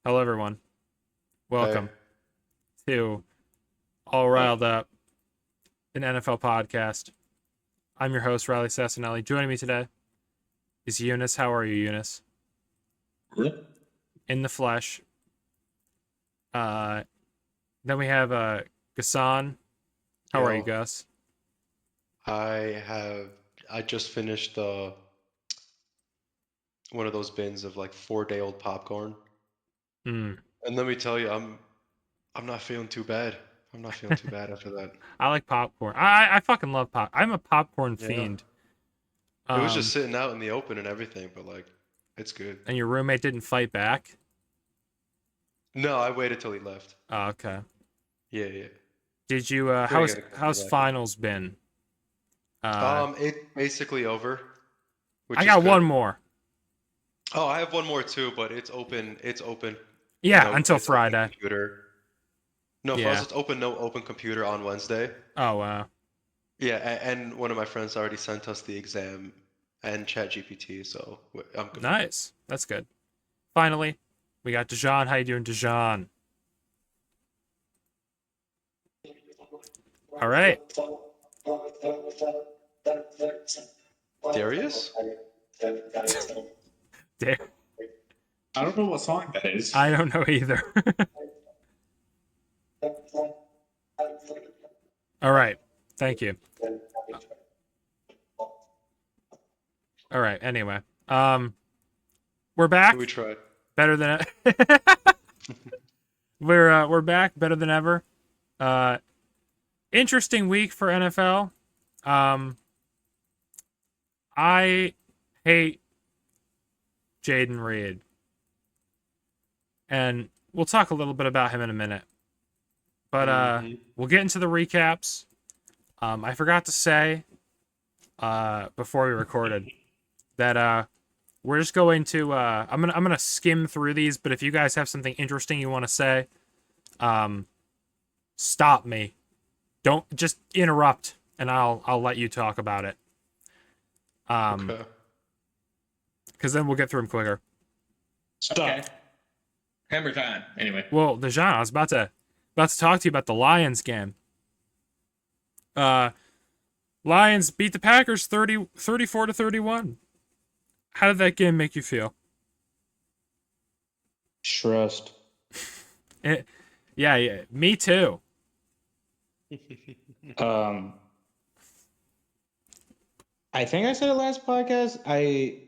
Hello, everyone. Hey, Welcome to All Riled Up, an NFL podcast. I'm your host, Riley Sassinelli. Joining me today is Eunice. How are you, Eunice? Good. In the flesh. Uh, then we have Gassan. How are you, yo, Gus? I have I just finished one of those bins of like 4-day-old popcorn, Hmm. and let me tell you, I'm not feeling too bad. I'm not feeling too bad after that. I like popcorn. I fucking love pop. I'm a popcorn Yeah, fiend. it was just Um, sitting out in the open and everything, but like, it's good. and your roommate didn't fight back. No, I waited till he left. Oh, okay. Yeah, yeah. Did you? Couldn't get a How's comfort back in. finals been? Uh, It basically over, I which is got good. one more. Oh, I have one more too, but it's open. It's open. Yeah, No, until it's open Friday. computer. No, for us Yeah. it's open. No open computer on Wednesday. Oh wow. Yeah, and one of my friends already sent us the exam and ChatGPT, so I'm good to go. Nice. That's good. Finally, we got Dijon. How you doing, Dijon? All right. Darius? Damn. I don't know what song that is. I don't know either. All right. Thank you. All right. Anyway, we're We back. tried. Better than we're back. Better than ever. Uh, Interesting week for NFL. Um, I hate Jaden Reed, and we'll talk a little bit about him in a minute. But Hmm. we'll get into the recaps. I forgot to say before we recorded that we're just going to I'm gonna skim through these, but if you guys have something interesting you want to say, um, stop me. Don't just interrupt, and I'll let you talk about it. Um, Okay. because then we'll get through them quicker. Okay. Hammer time. Anyway. Well, Dejan, I was about to talk to you about the Lions game. Uh, Lions beat the Packers 34-31. How did that game make you feel? Trust. It, yeah, me too. Um, I think I said it last podcast. I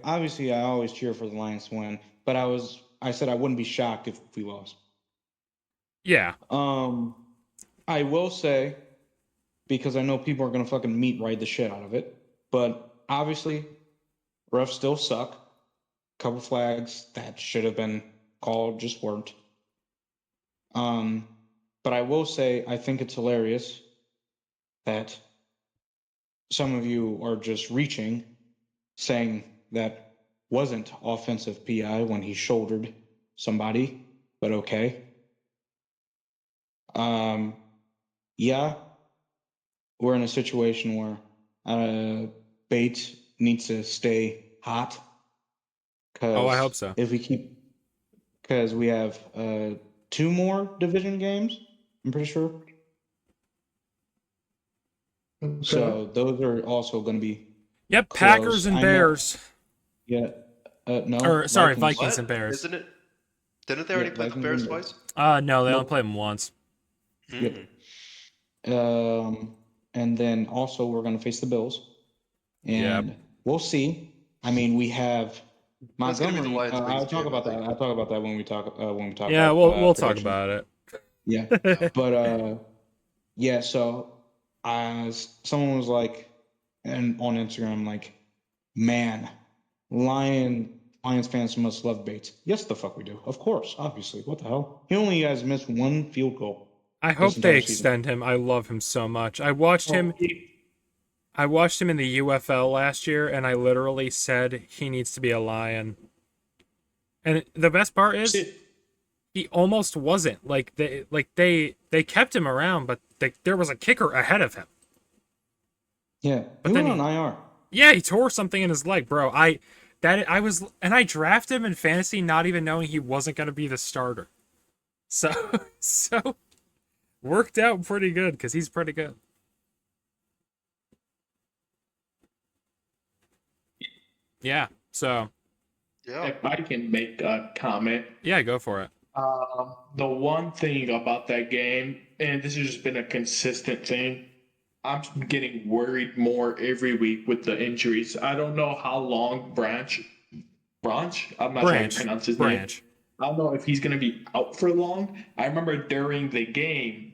obviously I always cheer for the Lions to win, but I said I wouldn't be shocked if we lost. Yeah, Um, I will say because I know people are gonna fucking meat ride the shit out of it, but obviously refs still suck. Couple flags that should have been called just weren't. Um, but I will say I think it's hilarious that some of you are just reaching, saying that wasn't offensive PI when he shouldered somebody, but okay. Um, yeah, we're in a situation where Bates needs to stay hot oh, I because hope so. if we keep, because we have two more division games, I'm pretty sure. Okay. So those are also going to be Yep, Packers close. and I know. Bears. Yeah. No, Or sorry, Vikings. Vikings What? and Bears. Isn't it? Didn't they Yeah, already play the Vikings Bears and Bears. twice? No, they only played Nope. them once. Hmm. Yep. And then also we're going to face the Bills, Yep. and we'll see. I mean, we have That's gonna be the Montgomery. Lions' I'll biggest talk game, I about that. think. I'll talk about that when we talk Yeah, about we'll talk predictions. about it. Yeah, Yeah. but yeah. So someone was like, and on Instagram, like, man, Lions fans must love Bates. Yes, the fuck we do. Of course, obviously. What the hell? He only has missed one field goal I this hope they entire season. extend him. I love him so much. I watched him in the UFL last year, and I literally said he needs to be a Lion. And the best part is See, he almost wasn't. They kept him around, but there was a kicker ahead of him. yeah, he But then went on he IR. yeah, he tore something in his leg, bro. I drafted him in fantasy not even knowing he wasn't going to be the starter. So so worked out pretty good because he's pretty good. Yeah. So Yeah. If I can make a comment, yeah, go for it. the one thing about that game, and this has just been a consistent thing, I'm getting worried more every week with the injuries. I don't know how long Branch, I'm not sure how you Branch. pronounce his name. Branch. I don't know if he's going to be out for long. I remember during the game,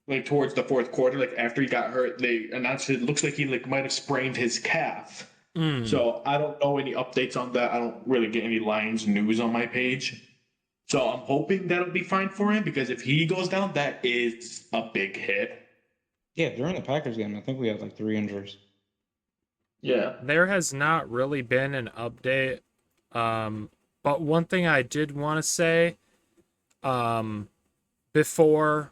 like towards the fourth quarter, like after he got hurt, they announced it looks like he like might have sprained his calf. Mm. So I don't know any updates on that. I don't really get any Lions news on my page. So I'm hoping that'll be fine for him because if he goes down, that is a big hit. Yeah, during the Packers game, I think we had like 3 injuries. Yeah. There has not really been an update. But one thing I did want to say before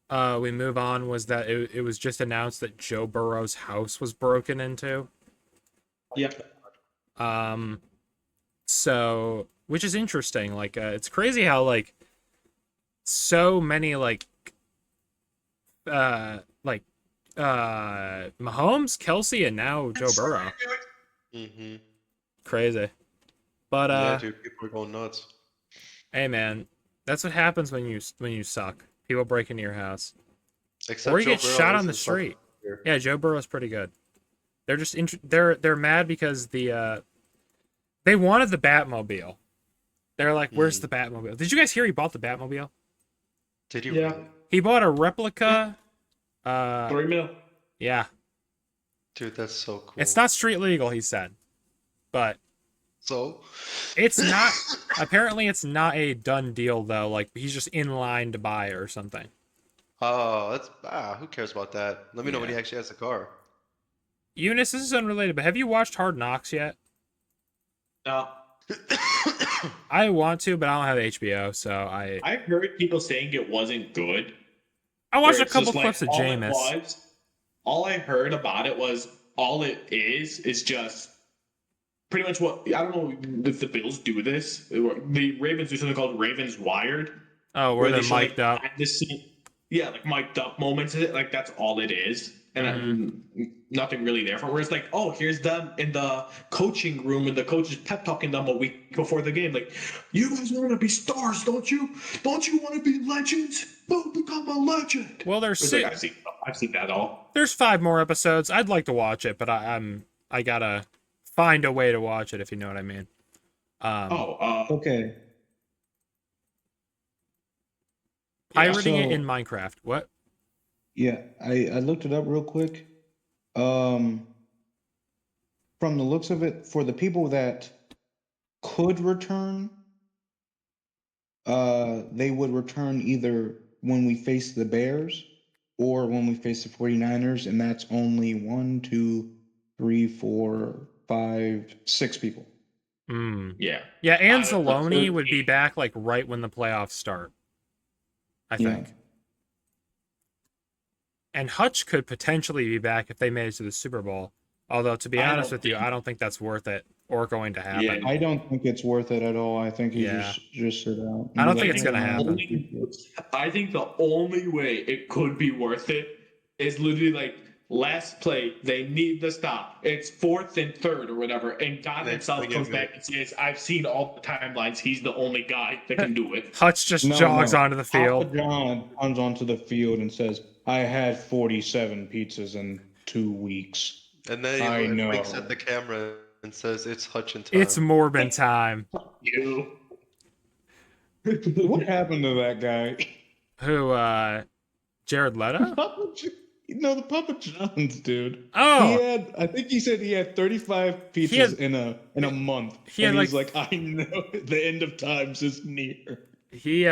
we move on was that it was just announced that Joe Burrow's house was broken into. Yep. So, which is interesting. Like, it's crazy how like so many Mahomes, Kelsey, and now Joe Burrow. Mm-hmm. Crazy. But Yeah, dude, people are going nuts. hey man, that's what happens when you suck. People break into your house. Except Or you Joe get Burrow shot on the isn't sucking street. here. Yeah, Joe Burrow's pretty good. They're just they're mad because they wanted the Batmobile. They're like, "Where's the Batmobile?" Did you guys hear he bought the Batmobile? Did you? Yeah. Really? He bought a replica. $3 million. Yeah, Dude, that's so cool. it's not street legal, he said, but So? it's not. Apparently, it's not a done deal though. Like he's just in line to buy it or something. Oh, who cares about that? Let me know when he Yeah. actually has a car. Eunice, this is unrelated, but have you watched Hard Knocks yet? No. I want to, but I don't have HBO, so I I heard people saying it wasn't good. watched where a it's couple just clips of all it Jameis. was- all I heard about it was all it is just pretty much what I don't know if the Bills do this. The Ravens do something called Ravens Wired, Oh, where they're they show, mic'd up. behind the scene- yeah, like mic'd up moments of it. Like that's all it is, and nothing really there for. Where it's like, oh, here's them in the coaching room, and the coach is pep talking them a week before the game. Like, you guys want to be stars, don't you? Don't you want to be legends? Go become a legend. Well, It's like, I've seen that all. there's 5 more episodes. I'd like to watch it, but I gotta find a way to watch it if you know what I mean. Okay. Pirating it so- in Minecraft. What? Yeah, I looked it up real quick. From the looks of it, for the people that could return, they would return either when we face the Bears or when we face the 49ers, and that's only 1, 2, 3, 4, 5, 6 people. Yeah. Yeah, Out of the Anzalone would be 13. back like right when the playoffs start. I Yeah. think. And Hutch could potentially be back if they made it to the Super Bowl. Although, to be I honest don't with you, I don't think that's worth it or going to happen. Yeah. I don't think it's worth it at all. I think he Yeah. just sit out. I don't think it's gonna happen. I think the only way it could be worth it is literally like last play, they need the stop. It's 4th and 3rd or whatever, and God They himself give comes it- back and says, "I've seen all the timelines. He's the only guy that can do it." Hutch just jogs onto the field. Papa John comes onto the field and says, "I had 47 pizzas in 2 weeks." And then I he know. winks at the camera and says, "It's Hutchin time." It's Morbin time. You. What happened to that guy? Who, Jared Leto? No, the Papa John's dude. Oh! I think he said he had 35 pizzas He had- in a month. he had, and he's like- like, I know the end of times is near. He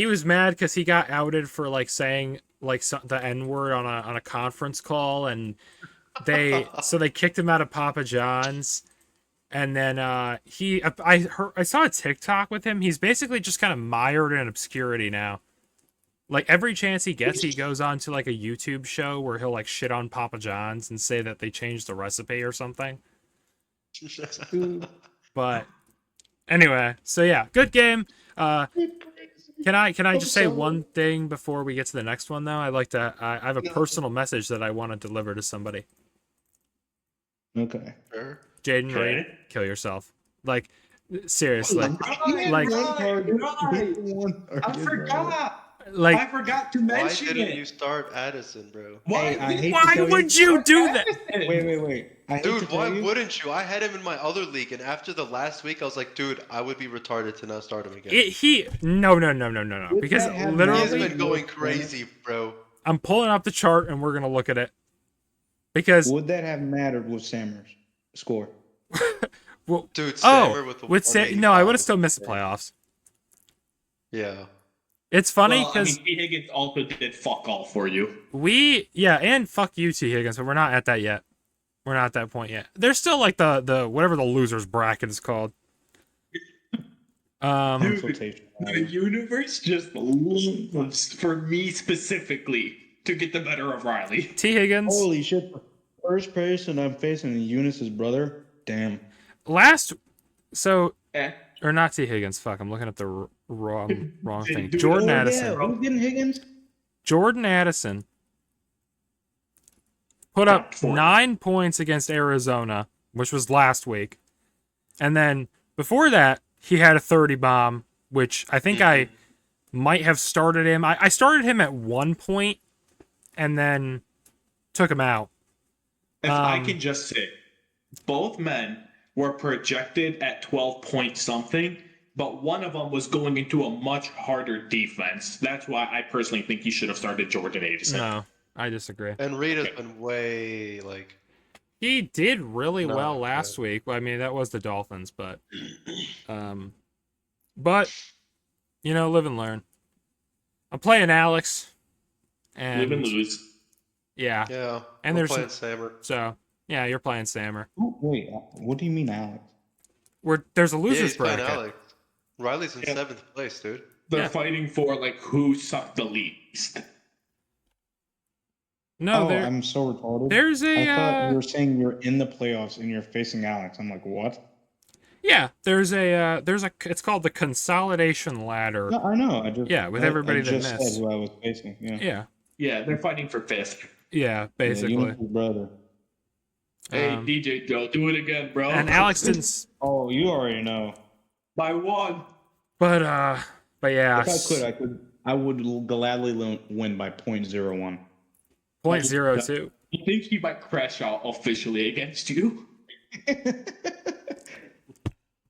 was mad because he got outed for like saying like the N word on a conference call, and they kicked him out of Papa John's. And then I saw a TikTok with him. He's basically just kind of mired in obscurity now. Like every chance he gets, he goes on to like a YouTube show where he'll like shit on Papa John's and say that they changed the recipe or something. But anyway, so yeah, good game. Can I just say one thing before we get to the next one though? I'd like to. I have a personal message that I want to deliver to somebody. Okay. Sure. Jaden Okay. Reed, kill yourself. Like seriously. Right, Like- right. I forgot. I Like forgot to Why mention didn't it. you start Addison, bro? Hey, I hate to why tell would you do that? Wait. I hate to Dude, tell why you. wouldn't you? I had him in my other league, and after the last week, I was like, dude, I would be retarded to not start him again. No. Would Because that have He has literally, been going crazy, bro. I'm pulling up the chart and we're gonna look at it. Because Would that have mattered with Sammer's score? well, Dude, Sammer with the no, I would have 185. still missed the playoffs. Yeah. It's funny Well, I because mean, T. Higgins also did fuck all for you. and fuck you, T. Higgins, but we're not at that yet. We're not at that point yet. There's still like the whatever the losers bracket is called. Consultation. The universe just loves for me specifically to get the better of Riley. T. Higgins Holy shit! The first person I'm facing is Eunice's brother. Damn. or not T. Higgins. Fuck, I'm looking at the wrong thing. Dude, Jordan oh, Addison. Yeah, who's getting Higgins? Jordan Addison put up 9 points against Arizona, which was last week. And then before that, he had a 30 bomb, which I think I might have started him. I started him at 1 point and then took him out. If I can just say, both men were projected at 12 point something, but one of them was going into a much harder defense. That's why I personally think he should have started Jordan Addison. No, I disagree. And Reed has been way, like... He did really No, well last week. I mean, that was the Dolphins, but live and learn. I'm playing Alex, and Live and lose. yeah, Yeah. And we're there's playing Sammer. so yeah, you're playing Sammer. Ooh, wait, what do you mean, Alex? There's a Yeah, losers he's playing bracket. Alex. Riley's in Yeah. 7th place, dude. They're Yeah. fighting for like who sucked the least. No, I'm so retarded. there's I thought a you were saying you're in the playoffs and you're facing Alex. I'm like, what? there's a it's called the consolidation ladder. No, I know. With everybody I that just missed. said who I was facing. Yeah. Yeah, they're fighting for fifth. Yeah, basically. Eunice's brother. Hey, Um, DJ, Joe, do it again, bro. and Alex didn't. Oh, you already know. By one. But yeah. If I would gladly win by 0.01. 0.02. He thinks he might crash out officially against you.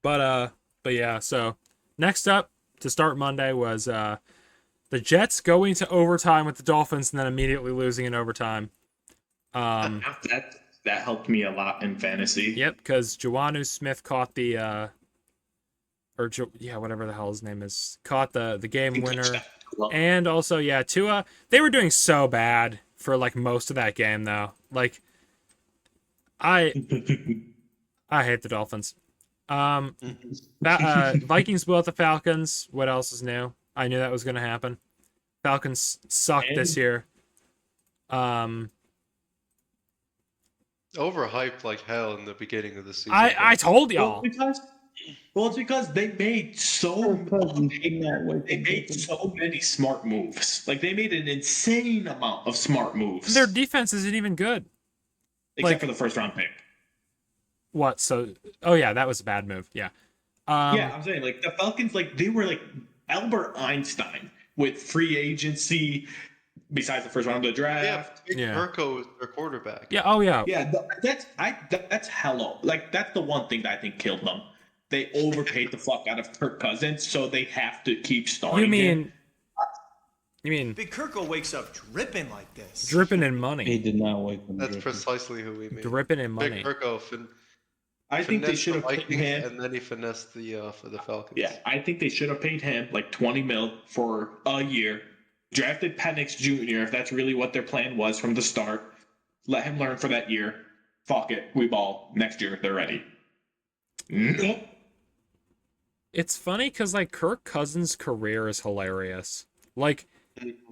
But yeah, so next up to start Monday was the Jets going to overtime with the Dolphins and then immediately losing in overtime. That helped me a lot in fantasy. Yep, because Juwannu Smith caught the whatever the hell his name is, caught the game winner. And also, Tua, they were doing so bad for like most of that game though. Like I hate the Dolphins. Vikings blew out the Falcons. What else is new? I knew that was going to happen. Falcons suck this year. Overhyped like hell in the beginning of the season. I told y'all. It's because they made so many smart moves. Like they made an insane amount of smart moves. Their defense isn't even good. Except for the first round pick. What? So, that was a bad move. Yeah. I'm saying like the Falcons, like they were like Albert Einstein with free agency. Besides the first round of the draft, Kirko is their quarterback. Yeah. Oh yeah. Yeah, that's hello. Like that's the one thing that I think killed them. They overpaid the fuck out of Kirk Cousins, so they have to keep starting. You mean Big Kirko wakes up dripping like this. dripping in money? He did not wake up. That's precisely who we mean. Dripping in money. Big Kirko I think they should have paid him, and then he finessed for the Falcons. Yeah, I think they should have paid him like $20 million for a year. Drafted Penix Jr. if that's really what their plan was from the start. Let him learn for that year. Fuck it, we ball next year. They're ready. Nope. It's funny because like Kirk Cousins' career is hilarious. Like,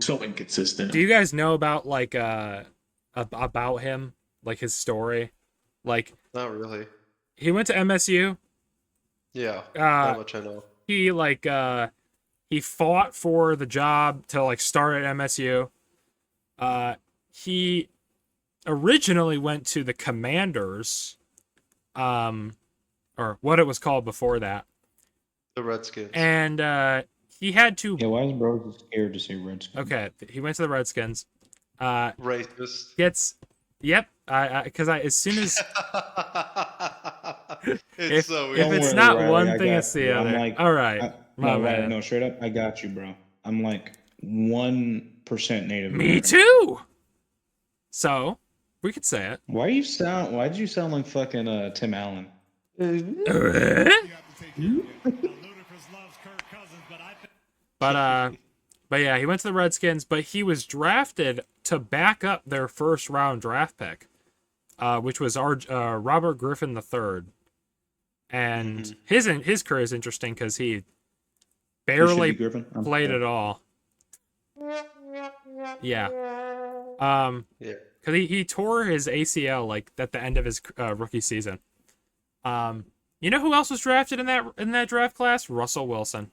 So inconsistent. do you guys know about like about him, like his story? Like, Not really. he went to MSU. Yeah, Uh, that much I know. he fought for the job to like start at MSU. He originally went to the Commanders, or what it was called before that, The Redskins. and he had to. Yeah, why is bro so scared to say Redskins? Okay, he went to the Redskins. Racist. Gets, yep. Because as soon as It's if so if weird. it's worry, not Riley, one I thing, got it's the you. I'm other. like, All right, my no, Riley, man. no, straight up, I got you, bro. I'm like 1% Native Me American. too. So we could say it. Why did you sound like fucking Tim Allen? But yeah, he went to the Redskins, but he was drafted to back up their first round draft pick, which was Robert Griffin III. And his career is interesting because he Who should barely be Griffin? I'm played sorry. at all. Yeah. Yeah. Because he tore his ACL like at the end of his rookie season. You know who else was drafted in that draft class? Russell Wilson.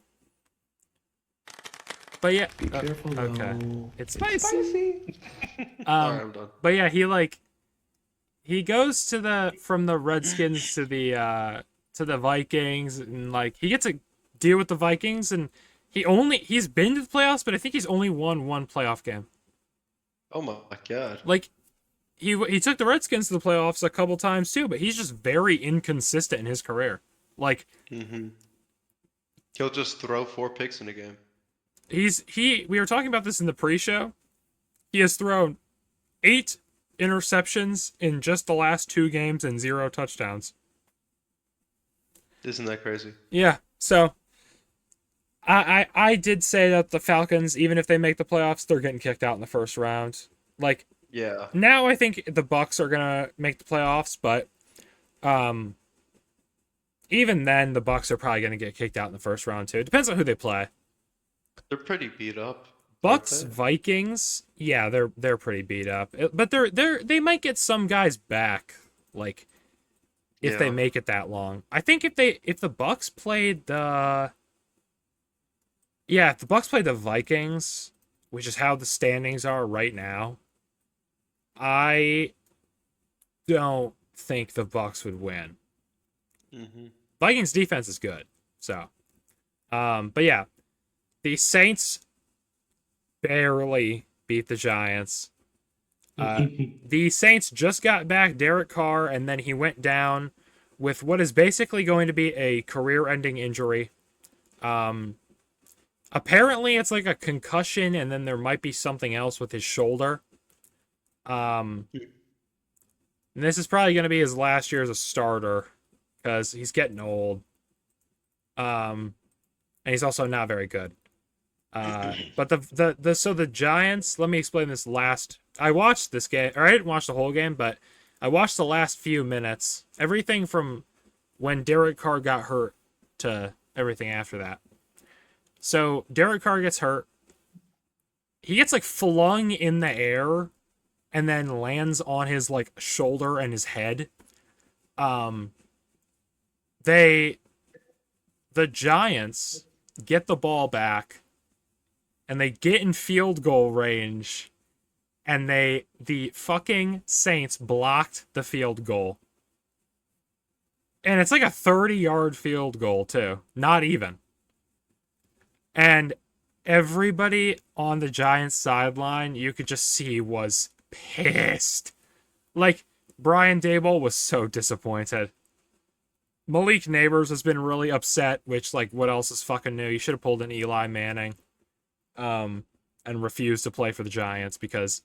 But yeah, Be careful. okay, though. it's spicy. Alright, I'm done. But yeah, he goes from the Redskins to the Vikings, and like he gets a deal with the Vikings, and he's been to the playoffs, but I think he's only won one playoff game. Oh my god. Like he took the Redskins to the playoffs a couple times too, but he's just very inconsistent in his career. Like He'll just throw 4 picks in a game. we were talking about this in the pre-show. He has thrown 8 interceptions in just the last 2 games and 0 touchdowns. Isn't that crazy? Yeah, so I did say that the Falcons, even if they make the playoffs, they're getting kicked out in the first round. Like Yeah. now, I think the Bucks are gonna make the playoffs, but even then, the Bucks are probably gonna get kicked out in the first round too. It depends on who they play. They're pretty beat up. Bucks aren't they? Vikings, yeah, they're pretty beat up, but they might get some guys back, like if they Yeah. make it that long. I think if the Bucks played the Vikings, which is how the standings are right now, I don't think the Bucks would win. Vikings defense is good, so but yeah, the Saints barely beat the Giants. The Saints just got back Derek Carr, and then he went down with what is basically going to be a career-ending injury. Apparently, it's like a concussion, and then there might be something else with his shoulder. And this is probably going to be his last year as a starter because he's getting old. And he's also not very good. But the Giants, let me explain this last. I watched this game, or I didn't watch the whole game, but I watched the last few minutes. Everything from when Derek Carr got hurt to everything after that. So Derek Carr gets hurt. He gets like flung in the air and then lands on his like shoulder and his head. The Giants get the ball back and they get in field goal range, and the fucking Saints blocked the field goal. And it's like a 30-yard field goal too. Not even. And everybody on the Giants sideline, you could just see, was pissed. Like, Brian Daboll was so disappointed. Malik Neighbors has been really upset, which, like, what else is fucking new? You should have pulled an Eli Manning. And refused to play for the Giants because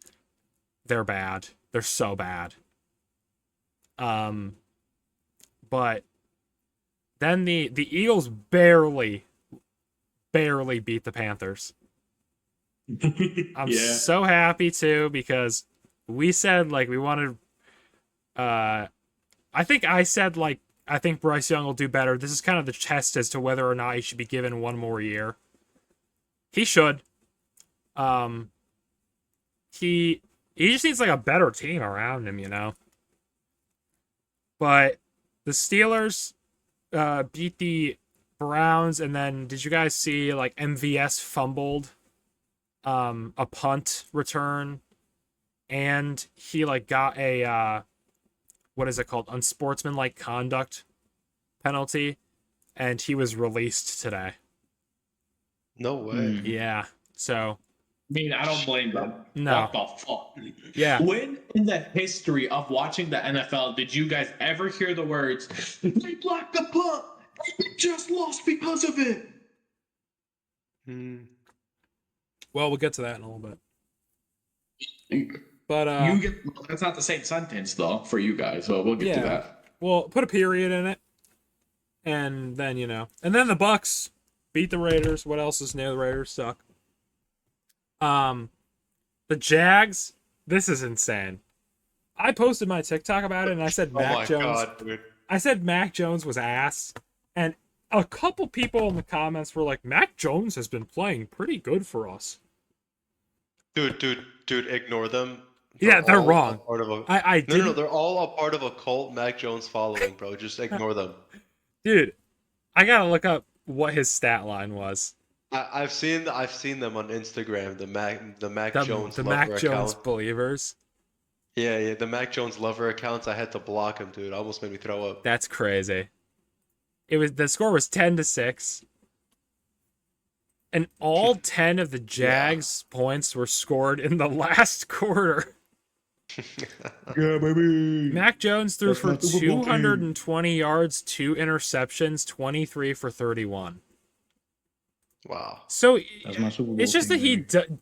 they're bad. They're so bad. But then the Eagles barely beat the Panthers. I'm so happy too, because we said like we wanted I think I said like I think Bryce Young will do better. This is kind of the test as to whether or not he should be given one more year. He should. He just needs like a better team around him, you know. But the Steelers beat the Browns, and then did you guys see like MVS fumbled a punt return, and he like got a what is it called, unsportsmanlike conduct penalty, and he was released today. No way. Mm. Yeah, so I mean, I don't blame them. No. What the fuck? yeah, When in the history of watching the NFL did you guys ever hear the words, "They blocked the punt, we just lost because of it"? Hmm. well, we'll get to that in a little bit. But You get that's not the same sentence though for you guys, so we'll get to Yeah. that. well, put a period in it, and then and then the Bucks beat the Raiders. What else is new? The Raiders suck. The Jags. This is insane. I posted my TikTok about it, and I said Oh my Mac Jones. god, dude. I said Mac Jones was ass, and a couple people in the comments were like, "Mac Jones has been playing pretty good for us." Dude, ignore them. Yeah, they're all a wrong. part of a... I No, didn't, they're all a part of a cult Mac Jones following, bro. Just ignore them. dude. I gotta look up what his stat line was. I've seen them on Instagram. The Mac Jones The lover Mac Jones account. believers. Yeah, the Mac Jones lover accounts. I had to block him, dude. Almost made me throw up. That's crazy. The score was 10-6. And all 10 of the Jags points were scored in the last quarter. Yeah, baby. Mac Jones threw That's for not Super Bowl game. 220 yards, 2 interceptions, 23 for 31. Wow. So That's my Super Bowl it's just that team, he baby.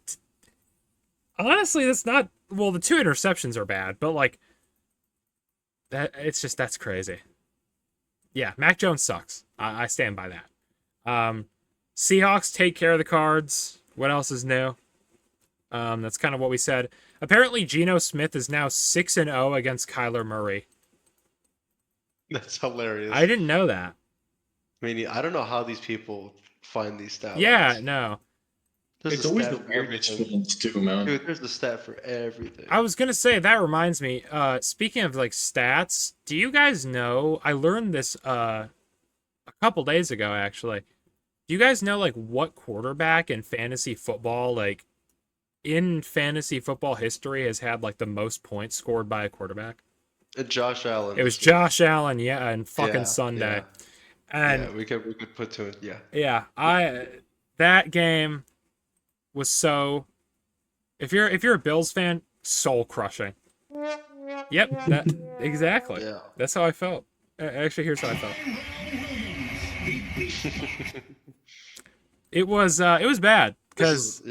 honestly, that's not, well, the 2 interceptions are bad, but like that's crazy. Yeah, Mac Jones sucks. I stand by that. Seahawks take care of the Cards. What else is new? That's kind of what we said. Apparently, Geno Smith is now 6-0 against Kyler Murray. That's hilarious. I didn't know that. I mean, I don't know how these people find these stats. Yeah, no. There's It's a always stat the for weirdest everything. ones too, man. Dude, there's the stat for everything. I was gonna say, that reminds me. Speaking of like stats, do you guys know? I learned this a couple days ago, actually. Do you guys know like what quarterback in fantasy football, like in fantasy football history, has had like the most points scored by a quarterback? Josh Allen. It was Josh Allen, yeah, and fucking Yeah, Sunday. yeah. And Yeah, we could put to it. Yeah. yeah, that game was so. If you're a Bills fan, soul crushing. Yep, that exactly. Yeah. That's how I felt. Actually, here's how I felt. It was bad because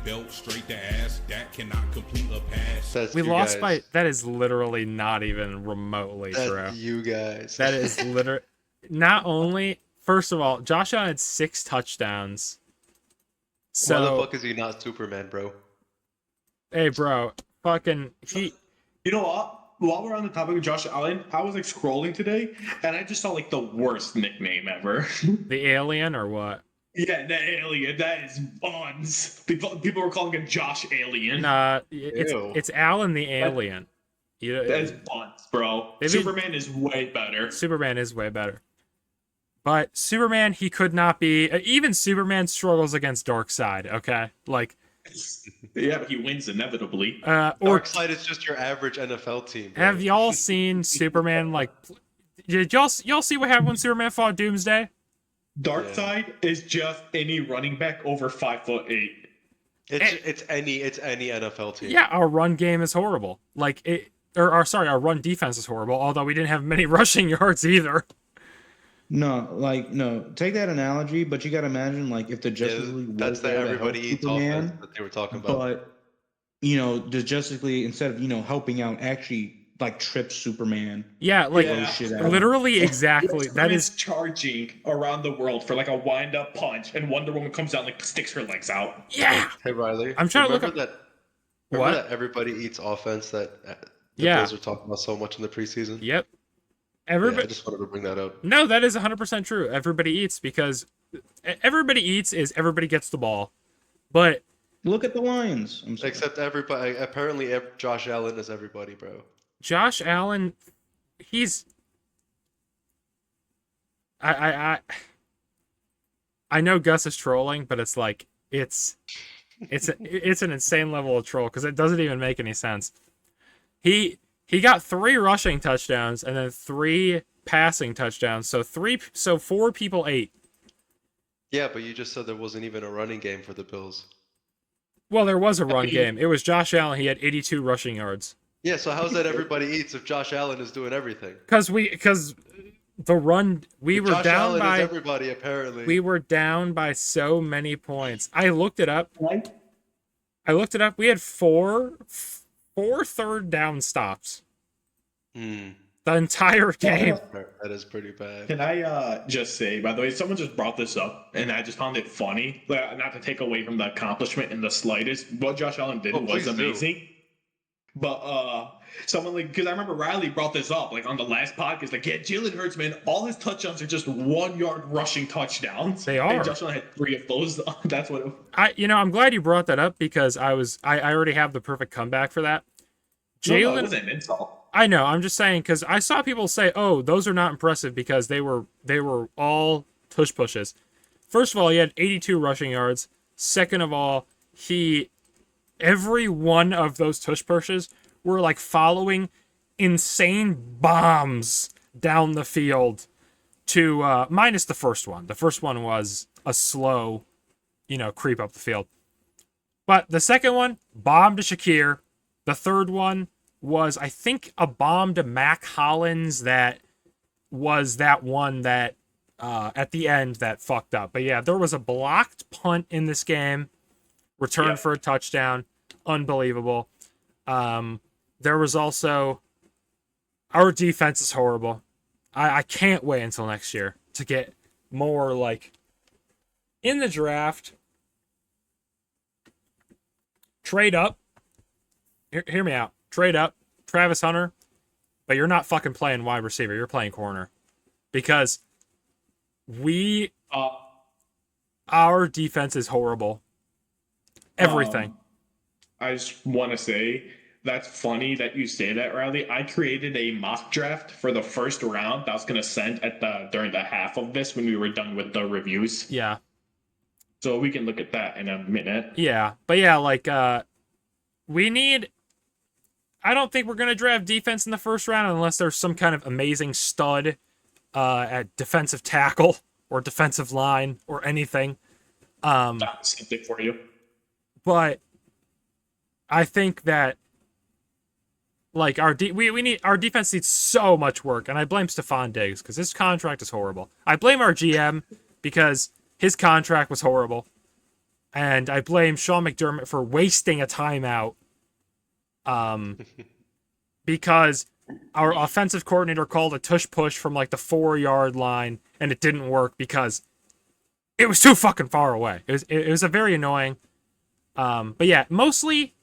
belt straight to ass that cannot complete a pass. that's we you lost by. guys. That is literally not even remotely That's true. you guys. That is literally. Not only, first of all, Josh Allen had 6 touchdowns. So Why the fuck is he not Superman, bro? hey, bro, fucking he. You know what? While we're on the topic of Josh Allen, I was like scrolling today and I just saw like the worst nickname ever. The alien or what? Yeah, that alien, that is buns. People were calling him Josh Alien. Nah, Ew. it's Alan the alien. You, That is buns, bro. Maybe- Superman is way better. Superman is way better. But Superman, he could not be. Even Superman struggles against Darkseid. Okay, like Yeah, but he wins inevitably. or Darkseid is just your average NFL team. Bro. have y'all seen Superman? Like, did y'all see what happened when Superman fought Doomsday? Darkseid is just any running back over 5'8". It's any NFL team. Yeah, our run game is horrible. Like it, or sorry, our run defense is horrible. Although we didn't have many rushing yards either. No. Take that analogy, but you gotta imagine like if the Justice League was that's the there to everybody help eats Superman, offense that they were talking about. but the Justice League instead of helping out actually like trips Superman. Yeah, like Yeah. Shit out. literally exactly. That Superman's is charging around the world for like a wind-up punch, and Wonder Woman comes out and like sticks her legs out. yeah. Hey Riley, I'm trying to look remember up- that. What? Remember that everybody eats offense that the Yeah. Bills were talking about so much in the preseason. Yep. Yeah, Everybody. I just wanted to bring that up. No, that is 100% true. Everybody eats because everybody eats is everybody gets the ball. But Look at the Lions. I'm sorry. Except everybody. Apparently, Josh Allen is everybody, bro. Josh Allen he's I know Gus is trolling, but it's like it's an insane level of troll because it doesn't even make any sense. He got 3 rushing touchdowns and then 3 passing touchdowns. So 4 people ate. Yeah, but you just said there wasn't even a running game for the Bills. Well, there was a run game. It was Josh Allen. He had 82 rushing yards. Yeah, so how's that everybody eats if Josh Allen is doing everything? Because the run we were Josh down Allen by is everybody apparently. we were down by so many points. I looked it up. Right? We had four third down stops the entire game. That is pretty bad. Can I just say, by the way, someone just brought this up, and I just found it funny. Not to take away from the accomplishment in the slightest, what Josh Allen did was please do. amazing. But someone because I remember Riley brought this up on the last podcast. Yeah, Jalen Hurts, man, all his touchdowns are just 1-yard rushing touchdowns. They are. And Josh Allen had 3 of those. That's what. I'm glad you brought that up because I already have the perfect comeback for that. No, it Jalen, wasn't an insult. I know. I'm just saying because I saw people say, "Oh, those are not impressive because they were all tush pushes." First of all, he had 82 rushing yards. Second of all, every one of those tush pushes were following insane bombs down the field to minus the first one. The first one was a slow, creep up the field. But the second one, bomb to Shakir. The third one was, I think, a bomb to Mac Hollins that was that one that at the end that fucked up. But yeah, there was a blocked punt in this game, return for a touchdown. Unbelievable. There was also our defense is horrible. I can't wait until next year to get more in the draft. Trade up. Hear me out. Trade up, Travis Hunter, but you're not fucking playing wide receiver. You're playing corner because our defense is horrible. Everything. I just want to say that's funny that you say that, Riley. I created a mock draft for the first round that I was gonna send during the half of this when we were done with the reviews. Yeah. So we can look at that in a minute. Yeah, but yeah, we need. I don't think we're gonna draft defense in the first round unless there's some kind of amazing stud at defensive tackle or defensive line or anything. That's something for you. But I think that our defense needs so much work, and I blame Stephon Diggs because his contract is horrible. I blame our GM because his contract was horrible, and I blame Sean McDermott for wasting a timeout. Because our offensive coordinator called a tush push from the 4-yard line, and it didn't work because it was too fucking far away. It was a very annoying. But yeah, mostly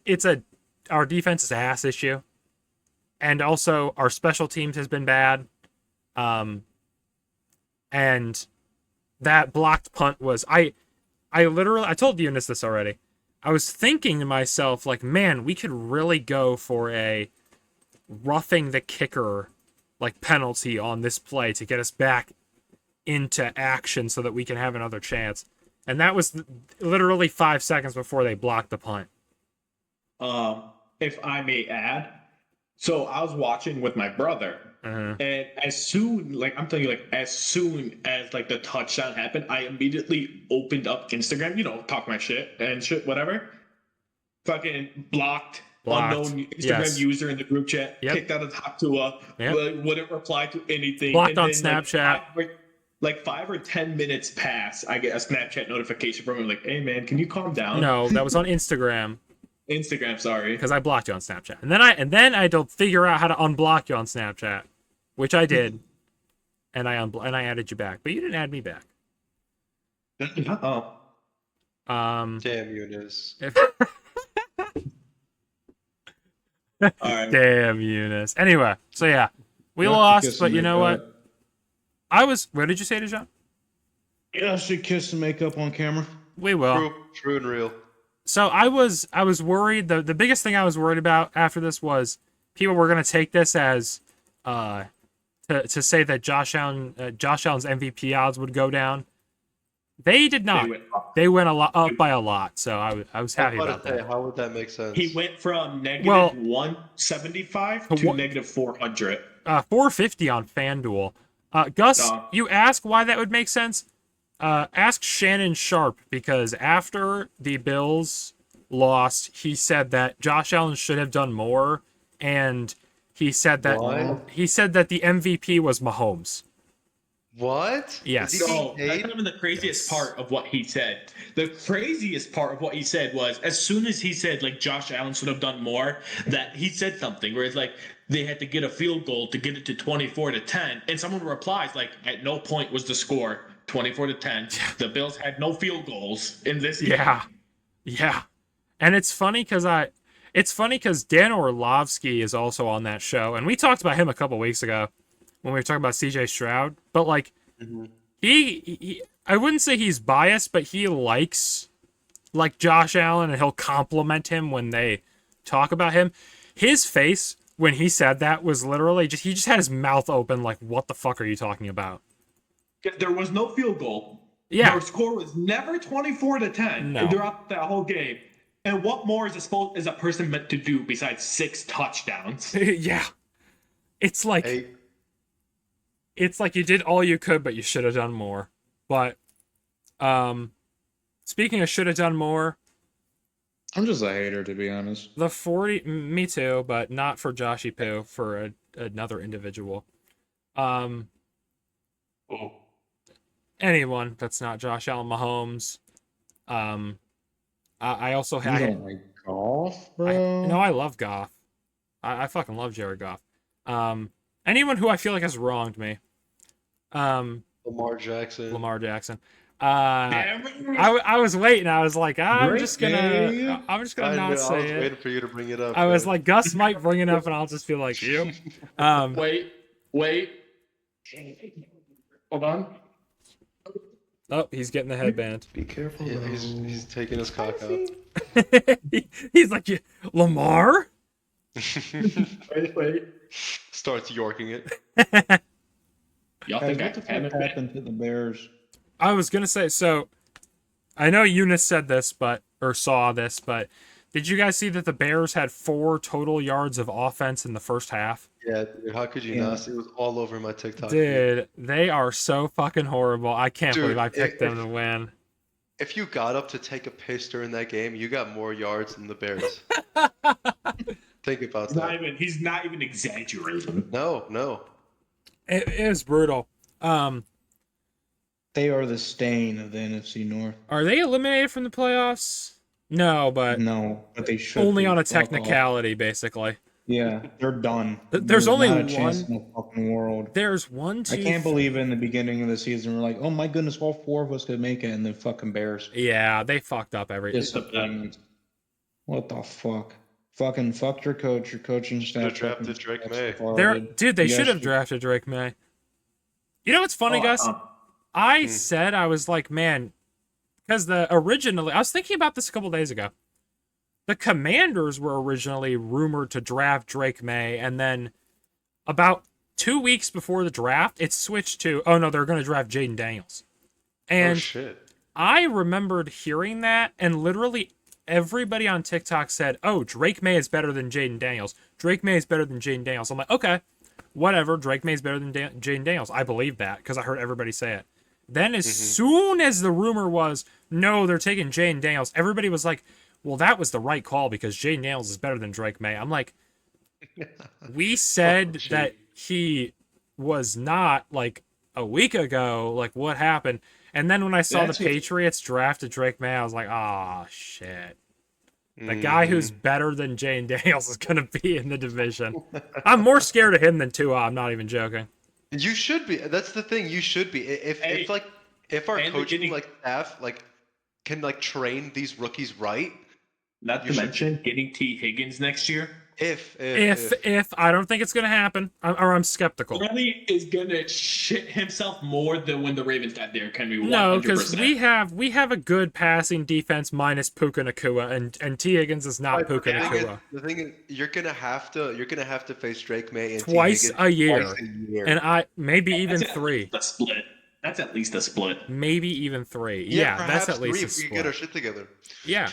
our defense is an ass issue, and also our special teams has been bad. And that blocked punt was I told Eunice this already. I was thinking to myself, man, we could really go for a roughing the kicker penalty on this play to get us back into action so that we can have another chance. And that was literally 5 seconds before they blocked the punt. If I may add, so I was watching with my brother, and as soon, I'm telling you, as soon as the touchdown happened, I immediately opened up Instagram, talk my shit and shit, whatever. Fucking blocked. Unknown Instagram user in the group chat. Yep. Kicked out of top to wouldn't reply to anything. Blocked on then, Snapchat. 5 or 10 minutes pass, I get a Snapchat notification from him hey man, can you calm down? No, that was on Instagram. Instagram, sorry. Because I blocked you on Snapchat. And then I had to figure out how to unblock you on Snapchat, which I did. And I added you back. But you didn't add me back. Uh-oh. Damn Eunice. All right. Damn Eunice. Anyway, so yeah. We lost, but you know what? What did you say to John? Yeah, I should kiss and make up on camera. We will. True and real. So I was worried. The biggest thing I was worried about after this was people were going to take this as to say that Josh Allen's MVP odds would go down. They did not. They went a lot up by a lot, so I was happy about that. How would that make sense? He went from negative Well, 175 to to what- negative 400. 450 on FanDuel. Gus, Uh. you ask why that would make sense? Ask Shannon Sharp, because after the Bills lost, he said that Josh Allen should have done more, and he said that the MVP was Mahomes. What? Yes. Is he No, being that's paid? not even the craziest Yes. part of what he said. The craziest part of what he said was, as soon as he said like Josh Allen should have done more, that he said something where it's like they had to get a field goal to get it to 24-10, and someone replies like, at no point was the score 24-10. The Bills had no field goals in this game. Yeah. And it's funny because Dan Orlovsky is also on that show, and we talked about him a couple weeks ago when we were talking about CJ Stroud. But like, he I wouldn't say he's biased, but he likes like Josh Allen, and he'll compliment him when they talk about him. His face when he said that was literally he just had his mouth open, like, what the fuck are you talking about? There was no field goal. Yeah. Their score was never 24-10 No. throughout that whole game. And what more is a person meant to do besides 6 touchdowns? Yeah. It's like Hey, it's like you did all you could, but you should have done more. But speaking of should have done more, I'm just a hater, to be honest. the 40, me too, but not for Joshy Poo, for another individual. Anyone that's not Josh Allen Mahomes. I also You had don't like golf, bro? no, I love Goff. I fucking love Jared Goff. Anyone who I feel like has wronged me. Lamar Jackson. Lamar Jackson. Damn it. I was waiting. I was like, I'm Great just gonna game. not say I was it. waiting for you to bring it up. I was man. like, Gus might bring it up, and I'll just be like, you. Wait. Hold on. Oh, he's getting the headband. Be careful, Yeah, though. he's taking his cock out. He's like, Lamar? Wait. Starts yorking it. Y'all Guys, think I what the can fuck happened to the Bears? I was gonna say, so I know Eunice said this, or saw this, but did you guys see that the Bears had 4 total yards of offense in the first half? Yeah, dude, how could you Yeah. not? See? It was all over my TikTok. Dude, they are so fucking horrible. I can't Dude, believe I picked them if- to win. If you got up to take a piss during that game, you got more yards than the Bears. Think about that. He's not even exaggerating. No. It was brutal. They are the stain of the NFC North. Are they eliminated from the playoffs? No, but No, but they should only be. on a Fuck off. technicality, basically. Yeah, they're done. There's only not a chance one- in the fucking world. There's 1, 2. I can't believe in the beginning of the season we're like, oh my goodness, all 4 of us could make it, and the fucking Bears. Yeah, they fucked up everything. Disappointment. What the fuck? Fucking fuck your coach, your coaching staff. Should've drafted fucking Drake sucks May. retarded. Dude, they Yes, should have you- drafted Drake May. You know what's funny, Oh, Gus? I said, I was like, man, because I was thinking about this a couple days ago. The Commanders were originally rumored to draft Drake May, and then about 2 weeks before the draft, it switched to, oh no, they're going to draft Jaden Daniels. Oh And shit. I remembered hearing that, and literally everybody on TikTok said, oh, Drake May is better than Jaden Daniels. Drake May is better than Jaden Daniels. I'm like, okay, whatever. Drake May is better than Jaden Daniels. I believe that because I heard everybody say it. Then as soon as the rumor was, no, they're taking Jaden Daniels, everybody was like, well, that was the right call because Jaden Daniels is better than Drake May. I'm like, we said that he was not like a week ago. Like, what happened? And then when I saw That's the what- Patriots drafted Drake May, I was like, oh, shit. The guy who's better than Jaden Daniels is going to be in the division. I'm more scared of him than Tua. I'm not even joking. You should be. That's the thing. You should be. If our and coaching getting- staff can train these rookies right. Not You to should- mention getting T. Higgins next year. If I don't think it's gonna happen, or I'm skeptical. Riley is gonna shit himself more than when the Ravens got there. Can we? 100%. No, because we have a good passing defense minus Puka Nakua, and T Higgins is not Puka Nakua. The thing is, you're gonna have to face Drake May and Twice T. Higgins a year. twice a year. And maybe even That's 3. A split. That's at least a split. Maybe even 3. Yeah, that's at least 3 a if we split. get our shit together. Yeah.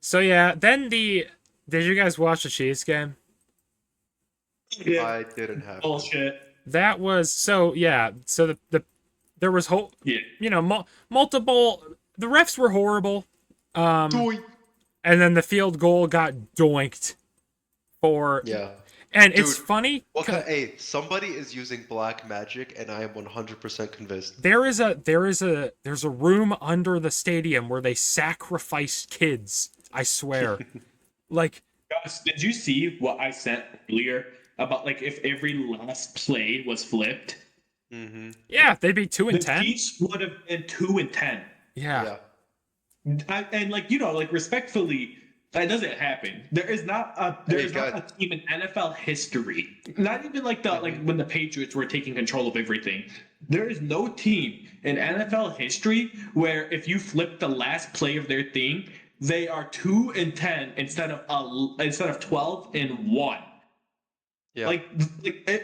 So yeah, then did you guys watch the Chiefs game? Yeah. I didn't have to. Bullshit. That was so there was Yeah. multiple. The refs were horrible. Doink. And then the field goal got doinked for. Yeah. And Dude, it's funny. Hey, somebody is using black magic, and I am 100% convinced. There's a room under the stadium where they sacrifice kids. I swear. Like, Guys, did you see what I sent earlier about like if every last play was flipped? Mm-hmm. yeah, they'd be 2 and The 10. Chiefs would have been 2 and 10. Yeah. And like like respectfully, that doesn't happen. There is not a team in NFL history, not even like when the Patriots were taking control of everything. There is no team in NFL history where if you flip the last play of their thing, they are 2 and 10 instead of 12 and 1. Yeah. Like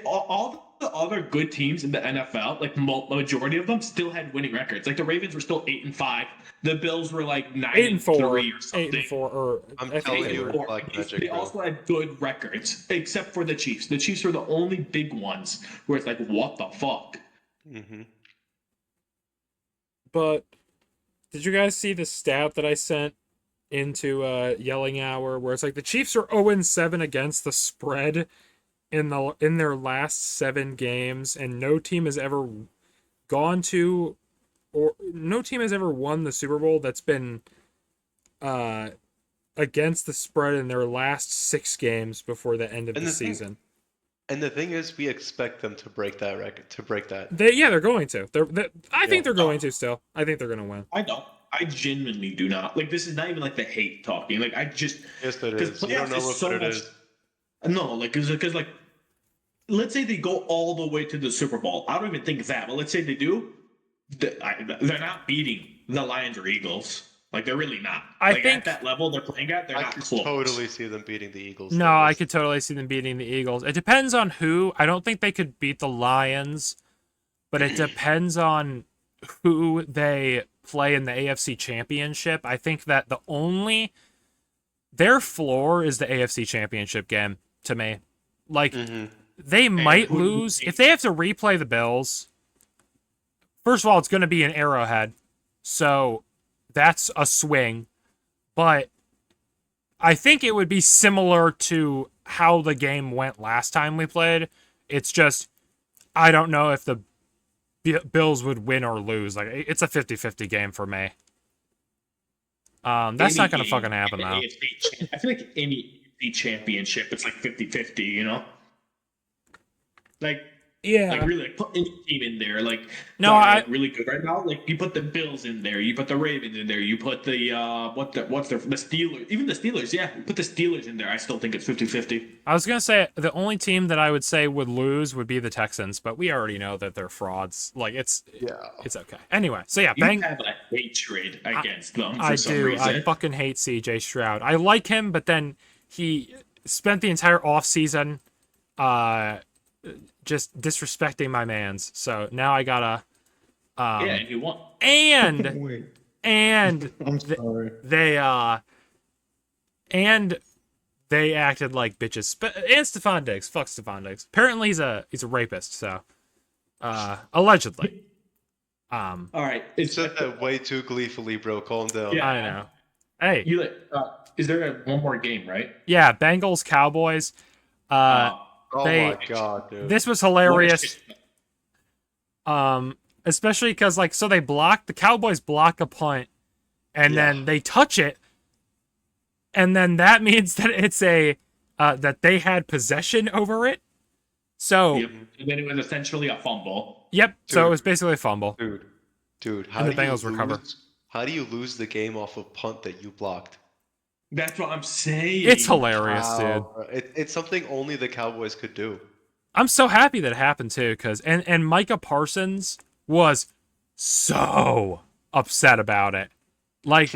all the other good teams in the NFL, like majority of them, still had winning records. Like the Ravens were still 8-5. The Bills were like 9-3 or something. 8-4, or I'm I think telling they you, were. black magic. They bro. also had good records, except for the Chiefs. The Chiefs were the only big ones where it's like, what the fuck? Mm-hmm. But did you guys see the stat that I sent into Yelling Hour, where it's like the Chiefs are 0-7 against the spread in their last 7 games, and no team has ever won the Super Bowl that's been against the spread in their last 6 games before the end of the season. And the thing is, we expect them to break that record. They're going to. I think they're going to still. I think they're going to win. I don't. I genuinely do not. Like, this is not even like the hate talking. Like, I just. Yes, it is. You don't know what it is. No, like, because like, let's say they go all the way to the Super Bowl. I don't even think that, but let's say they do. They're not beating the Lions or Eagles. Like, they're really not. I think at that level they're playing at, they're not close. I could totally see them beating the Eagles. No, I could totally see them beating the Eagles. It depends on who. I don't think they could beat the Lions, but it depends on who they play in the AFC Championship. I think that their floor is the AFC Championship game to me. Like, they might lose. If they have to replay the Bills, first of all, it's going to be an Arrowhead. So that's a swing. But I think it would be similar to how the game went last time we played. It's just, I don't know if the Bills would win or lose. Like, it's a 50-50 game for me. That's not going to fucking happen, though. I feel like any championship, it's like 50-50, you know? Like, yeah. Like, really, like, put any team in there. Like, no, like, really good right now. Like, you put the Bills in there. You put the Ravens in there. You put the, the Steelers. Even the Steelers, yeah. You put the Steelers in there. I still think it's 50-50. I was going to say, the only team that I would say would lose would be the Texans, but we already know that they're frauds. Like, it's okay. Anyway, so yeah. You have a hatred against them for some reason. I fucking hate CJ Stroud. I like him, but then he spent the entire offseason just disrespecting my mans. So now I gotta and you won. And I'm sorry. they acted like bitches. And Stephon Diggs. Fuck Stephon Diggs. Apparently he's a rapist, so allegedly. All right. It's said that way too gleefully, bro. Calm down. Yeah. I know. Hey. Is there one more game, right? Yeah, Bengals Cowboys. Oh my god, dude. This was hilarious. Especially because, like, so the Cowboys block a punt, and then they touch it, and then that means that it's that they had possession over it. So and then it was essentially a fumble. Yep. So it was basically a fumble. Dude, how do the Bengals recover? How do you lose the game off a punt that you blocked? That's what I'm saying. It's hilarious, dude. Wow, bro. It's something only the Cowboys could do. I'm so happy that it happened too, because and Micah Parsons was so upset about it. Like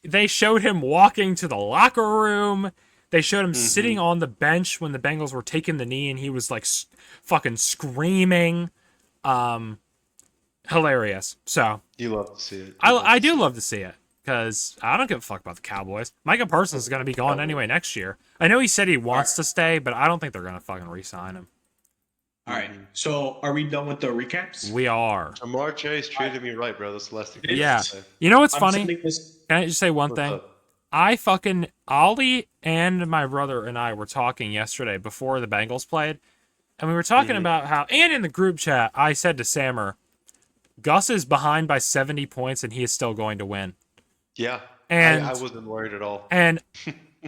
they showed him walking to the locker room. They showed him sitting on the bench when the Bengals were taking the knee, and he was like fucking screaming. Hilarious. So You love to see it. I do love to see it, because I don't give a fuck about the Cowboys. Micah Parsons is going to be gone anyway next year. I know he said he wants to stay, but I don't think they're going to fucking re-sign him. All right. So are we done with the recaps? We are. Jamar Chase treated me right, bro. That's the last thing. I Yeah. have to say. You know what's I'm funny? sending this- Can I just say one What's thing? up? I fucking Ollie and my brother and I were talking yesterday before the Bengals played, and we were talking about how, and in the group chat, I said to Sammer, Gus is behind by 70 points and he is still going to win. Yeah. And I wasn't worried at all. and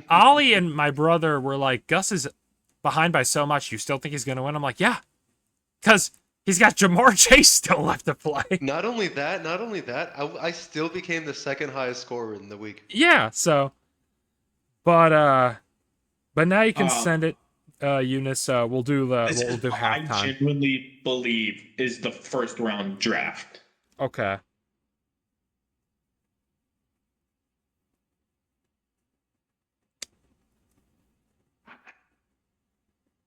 Ollie and my brother were like, Gus is behind by so much, you still think he's going to win? I'm like, yeah, because he's got Jamar Chase still left to play. Not only that, I still became the second highest scorer in the week. Yeah, so, but now you can send it, Eunice. We'll do This we'll is do what I halftime. genuinely believe is the first round draft. Okay.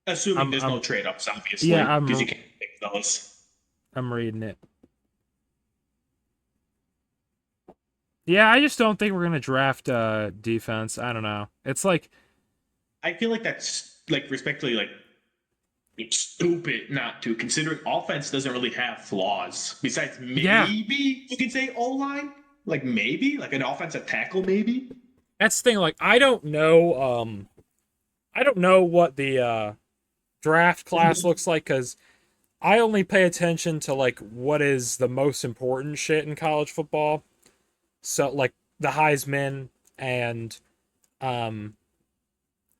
Assuming there's no I'm- trade ups, obviously. Yeah, because you can't pick those. I'm reading it. Yeah, I just don't think we're gonna draft defense. I don't know. It's like, I feel like that's like respectfully like it's stupid not to, considering offense doesn't really have flaws. Besides maybe Yeah. you can say O line. Like maybe, like an offensive tackle, maybe. that's the thing. Like, I don't know what the draft class looks like, because I only pay attention to like what is the most important shit in college football. So like the Heisman and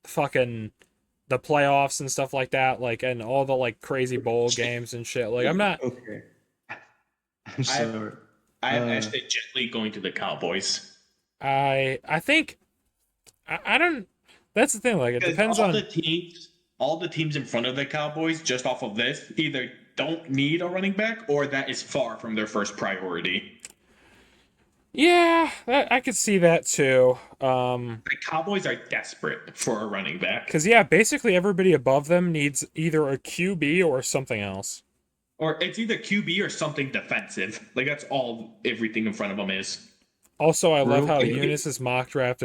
fucking the playoffs and stuff like that, like, and all the like crazy bowl games and shit. Like, I'm not. Okay. I'm sorry. I am actually gently going to the Cowboys. I think I don't. That's the thing. Like, it Because depends on. all the teams in front of the Cowboys, just off of this, either don't need a running back or that is far from their first priority. Yeah, I could see that too. The Cowboys are desperate for a running back. Because yeah, basically everybody above them needs either a QB or something else. Or it's either QB or something defensive. Like that's all everything in front of them is. Also, I love how quick. Eunice's mock draft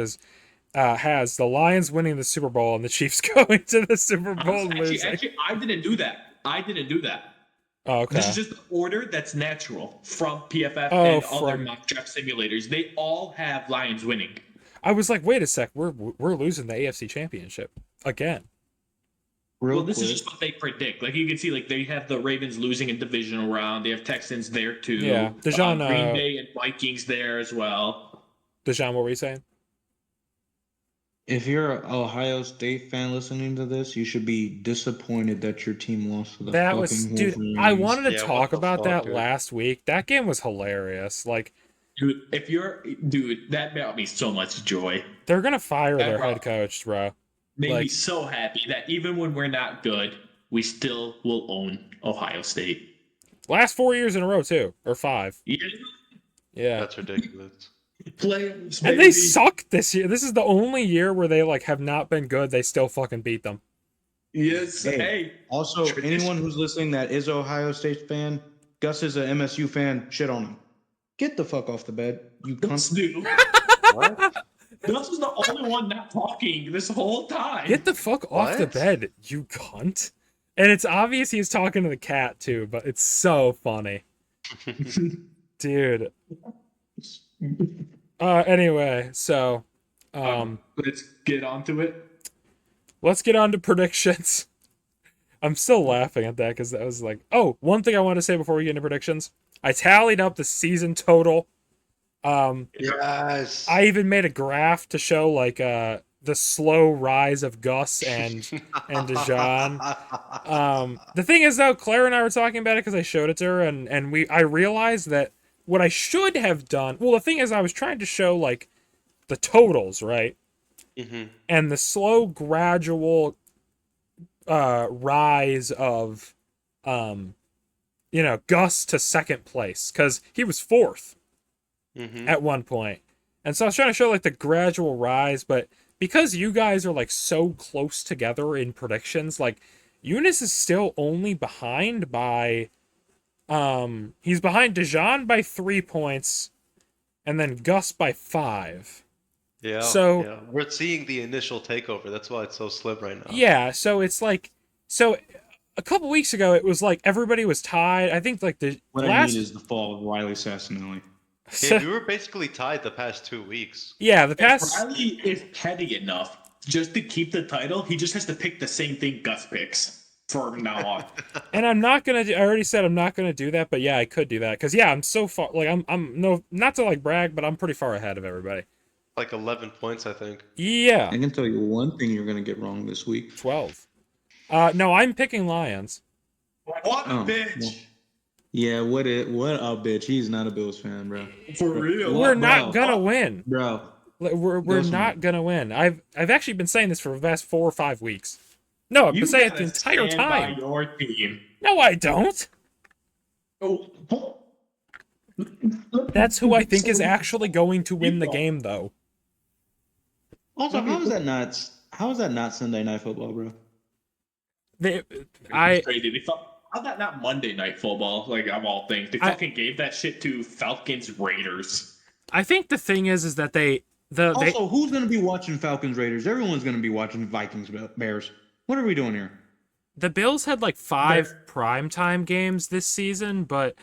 has the Lions winning the Super Bowl and the Chiefs going to the Super Bowl and losing. Actually, I didn't do that. Oh, okay. This is just the order that's natural from PFF Oh, and other from- mock draft simulators. They all have Lions winning. I was like, wait a sec, we're losing the AFC Championship again. Real Well, this quick. is just what they predict. Like you can see, like they have the Ravens losing in divisional round. They have Texans there too. Yeah, Dejan, Green Bay and Vikings there as well. Dejan, what were you saying? If you're an Ohio State fan listening to this, you should be disappointed that your team lost to the That fucking was, dude. Wolverines. I wanted to Yeah, talk what the about fuck, that dude? last week. That game was hilarious. Like, Dude, that brought me so much joy. they're gonna fire That their brought- head coach, bro. Made me Like- so happy that even when we're not good, we still will own Ohio State. Last 4 years in a row too, or 5. Yeah, Yeah. That's ridiculous. players, And they suck this year. This is the only year where they like have not been good. They still fucking beat them. Yes, Hey. hey. Also, Tradition. anyone who's listening that is Ohio State fan, Gus is a MSU fan, shit on him. Get the fuck off the bed, you Let's cunt. do. What? Gus was the only one not talking this whole time. Get the fuck off the What? bed, you cunt. And it's obvious he's talking to the cat too, but it's so funny. Dude. Anyway, so Let's get on to it. let's get on to predictions. I'm still laughing at that because that was like, oh, one thing I want to say before we get into predictions. I tallied up the season total. Yes. I even made a graph to show like the slow rise of Gus and Dejan. The thing is though, Claire and I were talking about it because I showed it to her, and I realized that what I should have done. Well, the thing is, I was trying to show like the totals, right? Mm-hmm. And the slow, gradual rise of, Gus to second place, because he was fourth Mm-hmm. at one point. And so I was trying to show like the gradual rise, but because you guys are like so close together in predictions, like Eunice is still only behind by he's behind Dijon by 3 points and then Gus by 5. Yeah, So yeah. We're seeing the initial takeover. That's why it's so slim right now. yeah, so it's like so a couple weeks ago it was like everybody was tied. I think like the What last I mean is the fall of Riley Sassanelli. Yeah, we were basically tied the past 2 weeks. yeah, the If past Riley is petty enough just to keep the title, he just has to pick the same thing Gus picks from now on. and I'm not gonna I already said I'm not gonna do that, but yeah, I could do that because yeah, I'm so far like I'm no not to like brag, but I'm pretty far ahead of everybody. Like 11 points, I think. Yeah, I can tell you one thing you're gonna get wrong this week. 12. No, I'm picking Lions. What a Oh, bitch! well. Yeah, what a bitch. He's not a Bills fan, bro. For real. We're Bro. not gonna win. Bro. We're Go not gonna win. I've actually been saying this for the past 4 or 5 weeks. No, I've been You saying it gotta the entire stand by time. your team. No, I don't. Oh, That's who I think is actually going to win the game, though. Also, how is that not Sunday Night Football, bro? crazy. How's that not Monday Night Football? Like of all things, they fucking gave that shit to Falcons Raiders. I think the thing is that Also, who's gonna be watching Falcons Raiders? Everyone's gonna be watching Vikings Bears. What are we doing here? the Bills had like 5 primetime games this season, but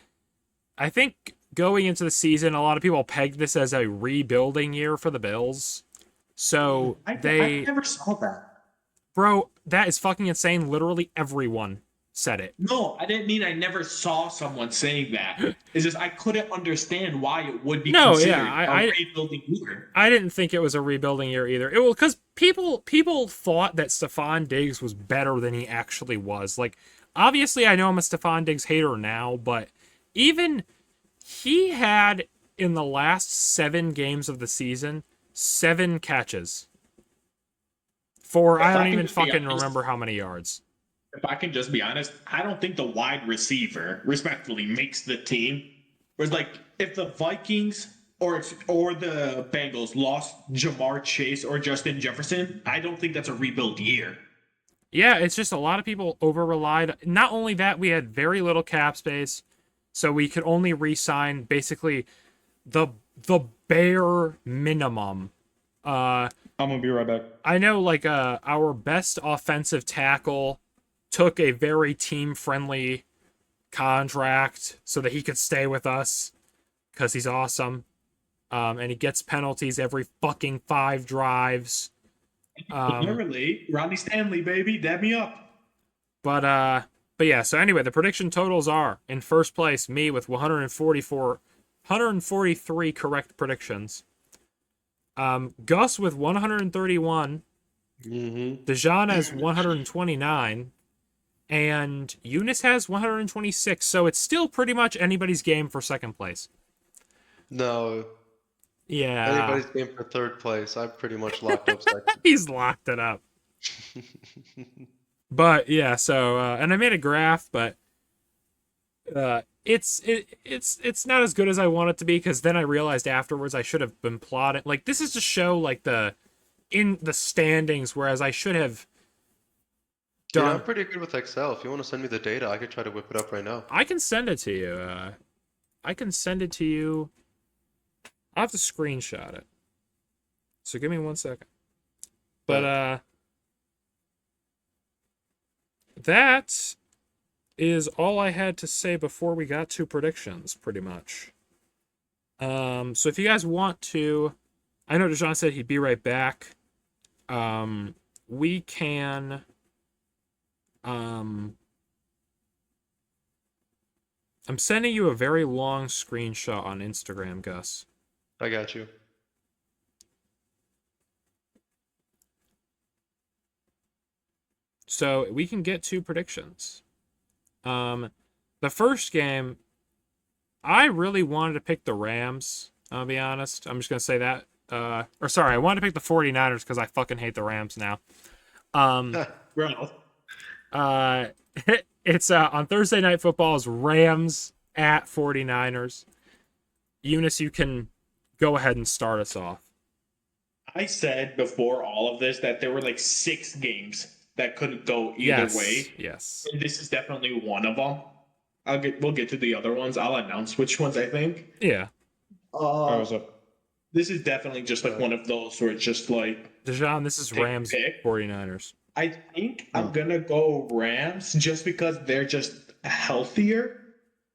I think going into the season, a lot of people pegged this as a rebuilding year for the Bills. So I they, never saw that. bro, that is fucking insane. Literally everyone said it. No, I didn't mean I never saw someone saying that. It's just I couldn't understand why it would be No, considered yeah, a rebuilding year. I didn't think it was a rebuilding year either. It was because people thought that Stephon Diggs was better than he actually was. Like, obviously, I know I'm a Stephon Diggs hater now, but even he had in the last 7 games of the season 7 catches for I don't even fucking remember how many yards. If I can just be honest, I don't think the wide receiver, respectfully, makes the team. Whereas, like, if the Vikings or the Bengals lost Jamar Chase or Justin Jefferson, I don't think that's a rebuild year. Yeah, it's just a lot of people over-relied. Not only that, we had very little cap space, so we could only re-sign basically the bare minimum. I'm gonna be right back. I know, like, our best offensive tackle took a very team-friendly contract so that he could stay with us because he's awesome. And he gets penalties every fucking 5 drives. Literally, Rodney Stanley, baby, dab me up. But yeah, so anyway, the prediction totals are in first place, me with 143 correct predictions. Gus with 131. Mm-hmm. Dijon has 129. And Eunice has 126, so it's still pretty much anybody's game for second place. No, Yeah. anybody's game for third place. I'm pretty much locked up second. He's locked it up. But yeah, so and I made a graph, but it's not as good as I want it to be because then I realized afterwards I should have been plotting. Like, this is to show like in the standings, whereas I should have Yeah, done. I'm pretty good with Excel. If you want to send me the data, I could try to whip it up right now. I can send it to you. I can send it to you. I'll have to screenshot it. So give me 1 second. But that is all I had to say before we got to predictions, pretty much. So if you guys want to, I know Dejan said he'd be right back. We can I'm sending you a very long screenshot on Instagram, Gus. I got you. So we can get to predictions. The first game, I really wanted to pick the Rams, I'll be honest. I'm just going to say that. or sorry, I wanted to pick the 49ers because I fucking hate the Rams now. Ronald. Uh, it's on Thursday Night Football is Rams at 49ers. Eunice, you can go ahead and start us off. I said before all of this that there were like 6 games that couldn't go either way. Yes. And this is definitely one of them. We'll get to the other ones. I'll announce which ones I think. Yeah. What's up? This is definitely just like one of those where it's just like Dejan, this is Take a Rams pick. 49ers. I think I'm gonna go Rams just because they're just healthier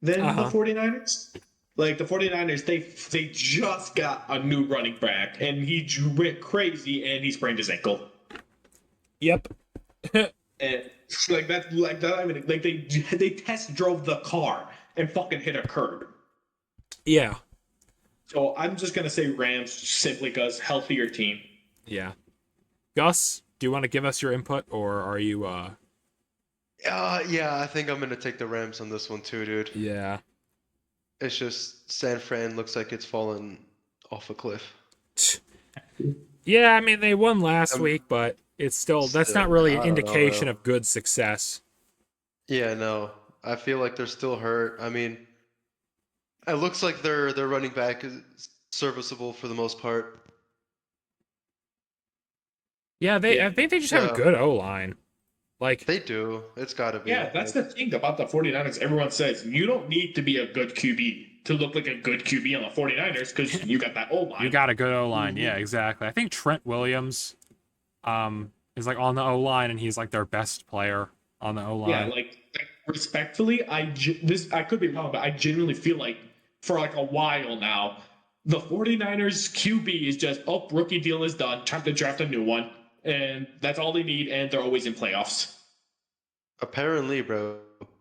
than the 49ers. Like the 49ers, they just got a new running back and he went crazy and he sprained his ankle. Yep. And like that, I mean, like they test drove the car and fucking hit a curb. Yeah. So I'm just gonna say Rams simply because healthier team. Yeah. Gus, do you want to give us your input, or are you Yeah, I think I'm gonna take the Rams on this one too, dude. Yeah. It's just San Fran looks like it's fallen off a cliff. Yeah, I mean they won last week, but it's that's not really an I don't know, indication though. of good success. Yeah, no. I feel like they're still hurt. I mean, it looks like their running back is serviceable for the most part. Yeah, I think they just have a good O-line. Like They do. It's gotta be. Yeah, that's the thing about the 49ers. Everyone says you don't need to be a good QB to look like a good QB on the 49ers because you got that O-line. you got a good O-line. Yeah, exactly. I think Trent Williams is like on the O-line and he's like their best player on the O-line. Yeah, like respectfully, I could be wrong, but I genuinely feel like for like a while now, the 49ers QB is just, oh, rookie deal is done, time to draft a new one. And that's all they need, and they're always in playoffs. Apparently, bro.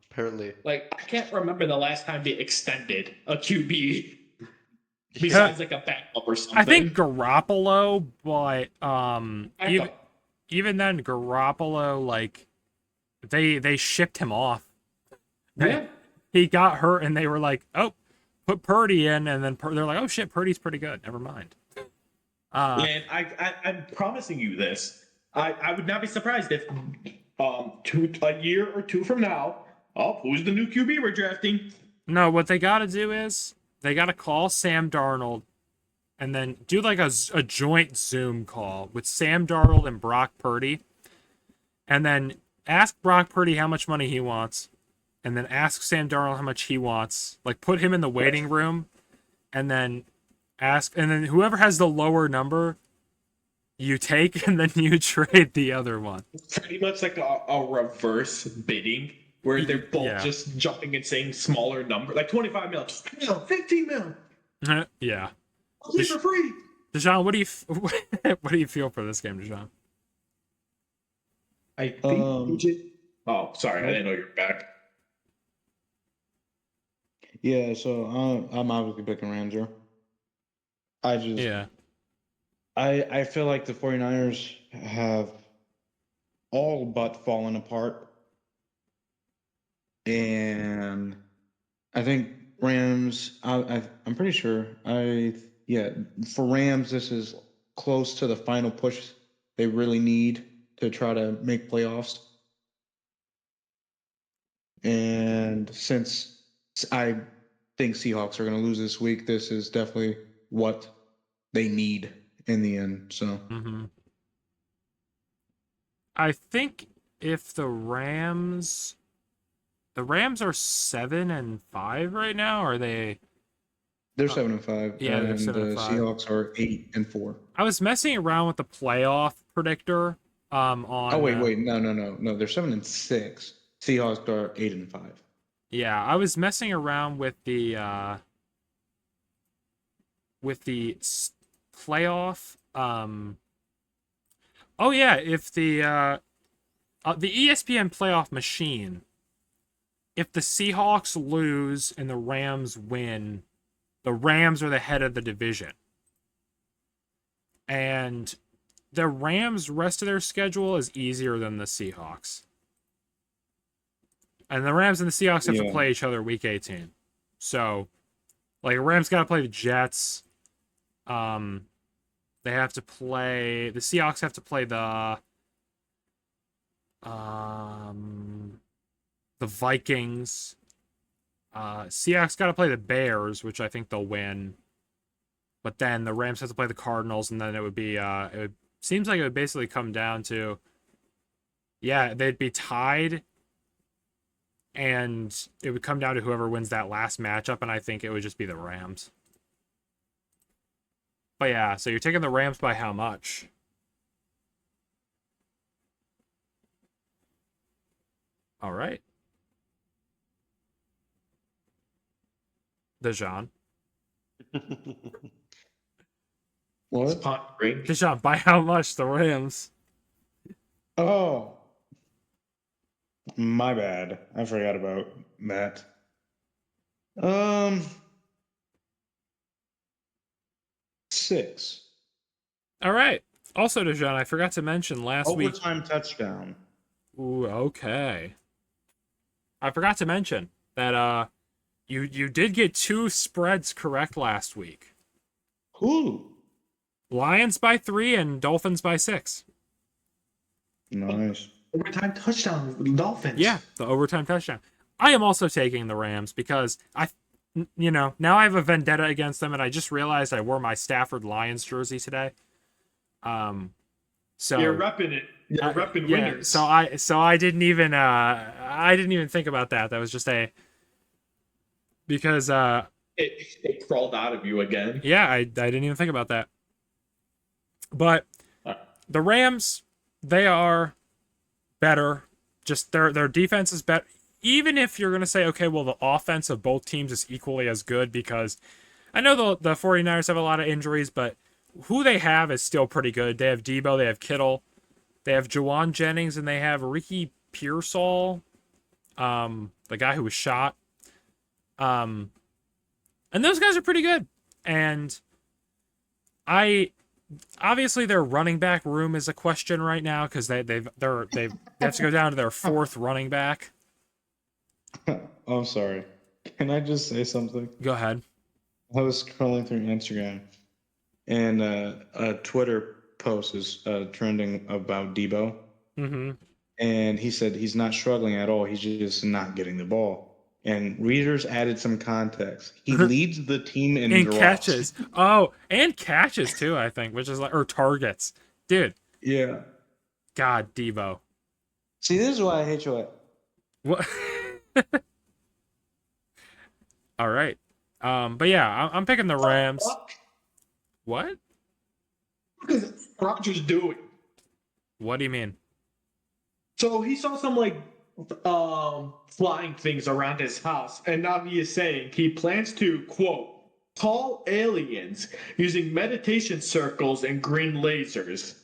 Apparently. Like, I can't remember the last time they extended a QB besides like a backup or something. I think Garoppolo, but even then Garoppolo, like they shipped him off. Yeah. He got hurt and they were like, oh, put Purdy in, and then they're like, oh shit, Purdy's pretty good. Never mind. And I'm promising you this. I would not be surprised if a year or two from now, oh, who's the new QB we're drafting? No, what they got to do is they got to call Sam Darnold and then do like a joint Zoom call with Sam Darnold and Brock Purdy, and then ask Brock Purdy how much money he wants, and then ask Sam Darnold how much he wants. Like put him in the waiting room, and then whoever has the lower number, you take, and then you trade the other one. Pretty much like a reverse bidding where they're both just jumping and saying smaller number, like 25 mil, 20 mil, 15 mil. Yeah. I'll play for free. Dejan, what do you feel for this game, Dejan? I think. Oh, sorry, I didn't know you were back. Yeah, so I'm obviously picking Rams here. I feel like the 49ers have all but fallen apart. And I think Rams, I'm pretty sure, for Rams, this is close to the final push they really need to try to make playoffs. And since I think Seahawks are going to lose this week, this is definitely what they need in the end. So I think if the Rams are 7-5 right now, or are they? They're 7-5. Yeah, they're and 7-5. The Seahawks are 8-4. I was messing around with the playoff predictor. On. Oh wait, no. They're 7-6. Seahawks are 8-5. Yeah, I was messing around with the playoff. Oh yeah, if the ESPN playoff machine, if the Seahawks lose and the Rams win, the Rams are the head of the division. And the Rams' rest of their schedule is easier than the Seahawks. And the Rams and the Seahawks have to play each other week 18. So, like, Rams got to play the Jets. They have to play. The Seahawks have to play the Vikings. Seahawks got to play the Bears, which I think they'll win. But then the Rams have to play the Cardinals, and then it would be seems like it would basically come down to, yeah, they'd be tied, and it would come down to whoever wins that last matchup, and I think it would just be the Rams. But yeah, so you're taking the Rams by how much? All right. Dejan. What? Spot break. Dejan, by how much the Rams? Oh. My bad. I forgot about that. 6. All right. Also, Dejan, I forgot to mention last week. Overtime touchdown. Ooh, okay. I forgot to mention that you did get 2 spreads correct last week. Who? Lions by 3 and Dolphins by 6. Nice. Overtime touchdown, Dolphins. Yeah, the overtime touchdown. I am also taking the Rams because now I have a vendetta against them, and I just realized I wore my Stafford Lions jersey today. So You're repping it. You're repping yeah, winners. so I didn't even think about that. That was just because it crawled out of you again. yeah, I didn't even think about that. But the Rams, they are better. Just their defense is better. Even if you're going to say, okay, well, the offense of both teams is equally as good, because I know the 49ers have a lot of injuries, but who they have is still pretty good. They have Debo, they have Kittle, they have Jawan Jennings, and they have Ricky Pearsall, the guy who was shot. And those guys are pretty good. And obviously their running back room is a question right now, because they have to go down to their 4th running back. Oh, sorry. Can I just say something? Go ahead. I was scrolling through Instagram, and a Twitter post is trending about Debo. Mm-hmm. And he said he's not struggling at all. He's just not getting the ball. And readers added some context. He leads the team in drops. Catches. Oh, and catches too, I think, which is or targets. Dude. Yeah. God, Debo. See, this is why I hate you. What? All right. But yeah, I'm picking the Rams. What? What is Rodgers doing? What do you mean? So he saw some flying things around his house, and now he is saying he plans to quote call aliens using meditation circles and green lasers.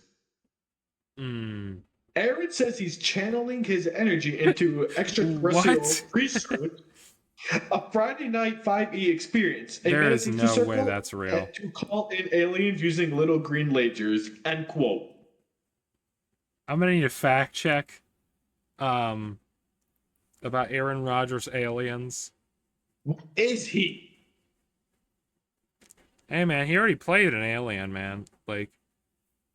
Aaron says he's channeling his energy into extraterrestrial research. A Friday night 5E experience. There is no way that's real. To call in aliens using little green lasers. End quote. I'm gonna need a fact check. About Aaron Rodgers aliens. Is he? Hey man, he already played an alien, man. Like,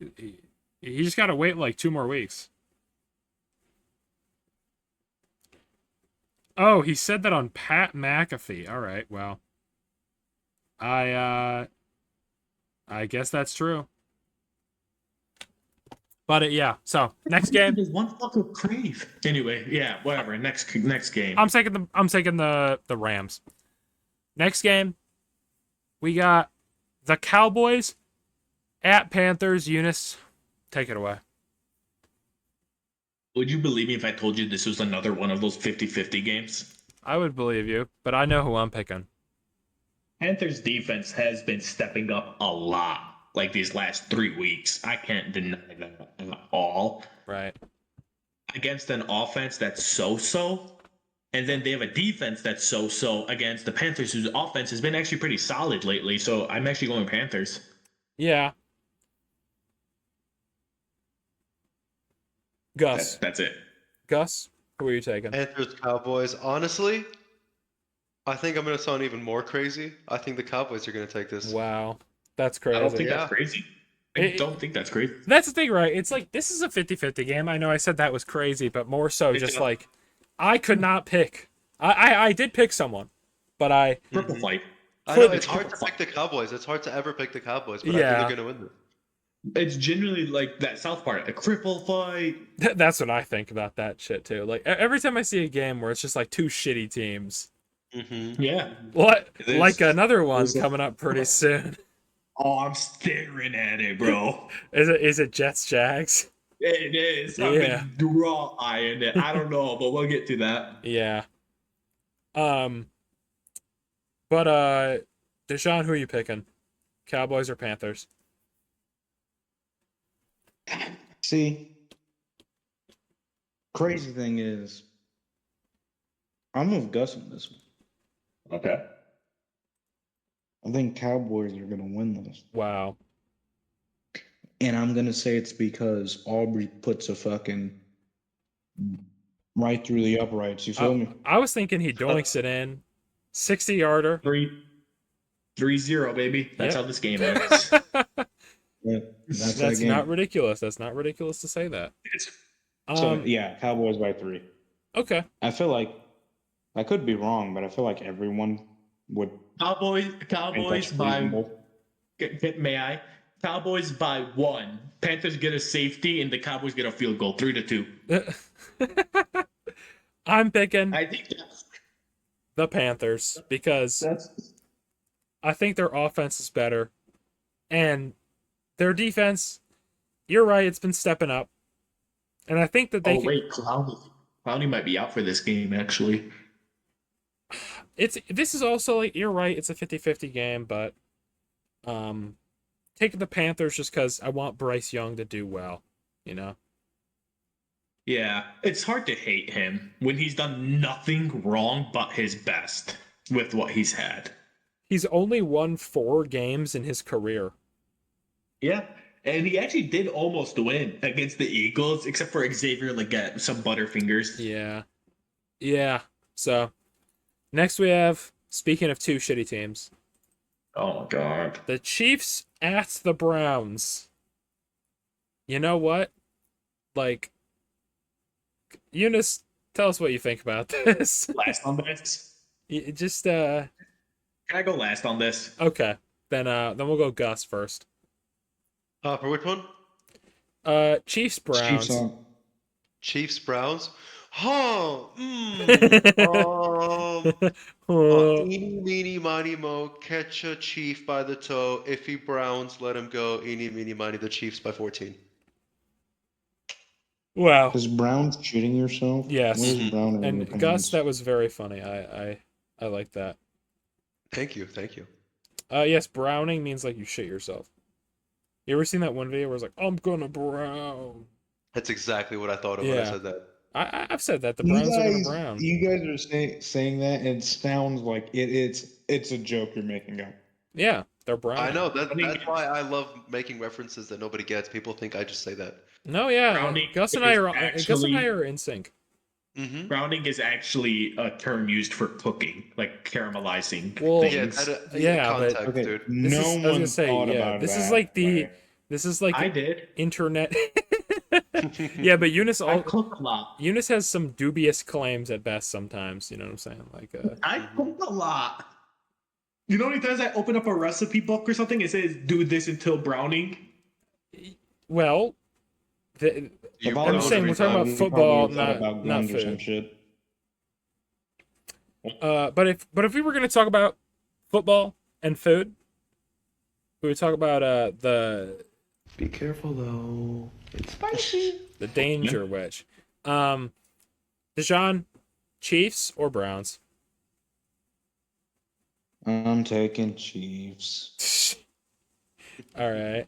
he just gotta wait like 2 more weeks. Oh, he said that on Pat McAfee. All right, well, I guess that's true. But yeah, so next game. There's one fucking crave. Anyway, yeah, whatever. Next game. I'm taking the Rams. Next game, we got the Cowboys at Panthers. Eunice, take it away. Would you believe me if I told you this was another one of those 50-50 games? I would believe you, but I know who I'm picking. Panthers defense has been stepping up a lot like these last 3 weeks. I can't deny that at all. Right. Against an offense that's so-so, and then they have a defense that's so-so against the Panthers, whose offense has been actually pretty solid lately. So I'm actually going Panthers. Yeah. Gus. That's it. Gus, who are you taking? Panthers, Cowboys. Honestly, I think I'm going to sound even more crazy. I think the Cowboys are going to take this. Wow. That's I don't crazy. think Yeah. that's crazy. I don't think that's crazy. That's the thing, right? It's like, this is a 50-50 game. I know I said that was crazy, but more so just like, I could not pick. I did pick someone, but I... Triple fight. I know Could- it's hard to pick the Cowboys. It's hard to ever pick the Cowboys, but I Yeah. think they're gonna win this. It's genuinely like that South Park, a cripple fight. That's what I think about that shit, too. Like, every time I see a game where it's just like two shitty teams... Yeah. What? There's- Like another one there's a- coming up pretty soon. Oh, I'm staring at it, bro. Is it Jets Jags? It is. I've Yeah. been raw eyeing it. I don't know, but we'll get to that. Yeah. But Deshaun, who are you picking? Cowboys or Panthers? See, crazy thing is, I'm with Gus on this one. Okay. I think Cowboys are gonna win this, Wow. and I'm gonna say it's because Aubrey puts a fucking right through the uprights. You feel me? I was thinking he doinks it in. 60-yarder. 3-0, baby. That's Yep. how this game ends. Yeah, that's that That's game. not ridiculous. That's not ridiculous to say that. So yeah, Cowboys by 3. Okay. I feel like I could be wrong, but I feel like everyone would Cowboys think that's by reasonable. may I? Cowboys by 1. Panthers get a safety and the Cowboys get a field goal. 3-2. I'm picking I think that's the Panthers because I think their offense is better. And their defense, you're right, it's been stepping up. And I think that they Clowney might be out for this game actually. this is also like, you're right, it's a 50-50 game, but taking the Panthers just because I want Bryce Young to do well, you know? Yeah, it's hard to hate him when he's done nothing wrong but his best with what he's had. He's only won 4 games in his career. Yeah, and he actually did almost win against the Eagles, except for Xavier Leggett, some butterfingers. Yeah. Yeah. So, next we have, speaking of 2 shitty teams, Oh my god. the Chiefs at the Browns. You know what? Like, Eunice, tell us what you think about this. Last on this? Just, Can I go last on this? okay. Then we'll go Gus first. For which one? Chiefs Browns. Chiefs Browns. Huh. Eeny, meeny, miny, mo. Catch a chief by the toe. Iffy Browns, let him go. Eeny, meeny, miny. The Chiefs by 14. Wow. Is Brown's shooting yourself? Yes. Where's Brown in your And opinions? Gus, that was very funny. I like that. Thank you. Thank you. Yes, browning means like you shit yourself. You ever seen that one video where it's like, I'm gonna brown? That's exactly what I thought of when I Yeah. said that. I've said that. The You Browns are gonna guys, brown. you guys are saying that, and it sounds like it's a joke you're making up. Yeah, they're brown. I know. That's why I love making references that nobody gets. People think I just say that. No, yeah. Browning Gus and I is are Gus and actually- I are in sync. Mm-hmm. Browning is actually a term used for cooking, like caramelizing Well, things. yeah, but- context, Okay, dude. This no is, I was one gonna say, thought yeah. about This that. is like the Like, this is like I did. internet. Yeah, but Eunice I cook a lot. Eunice has some dubious claims at best sometimes. You know what I'm saying? Like, I cook a lot. You know how many times I open up a recipe book or something? It says do this until browning. well, the, You if I I'm was just saying, we're talking Brown, about we football, probably thought not about guns or some food. shit. But if we were gonna talk about football and food, we would talk about the Be careful though. It's spicy. the danger wedge. Deshaun, Chiefs or Browns? I'm taking Chiefs. All right.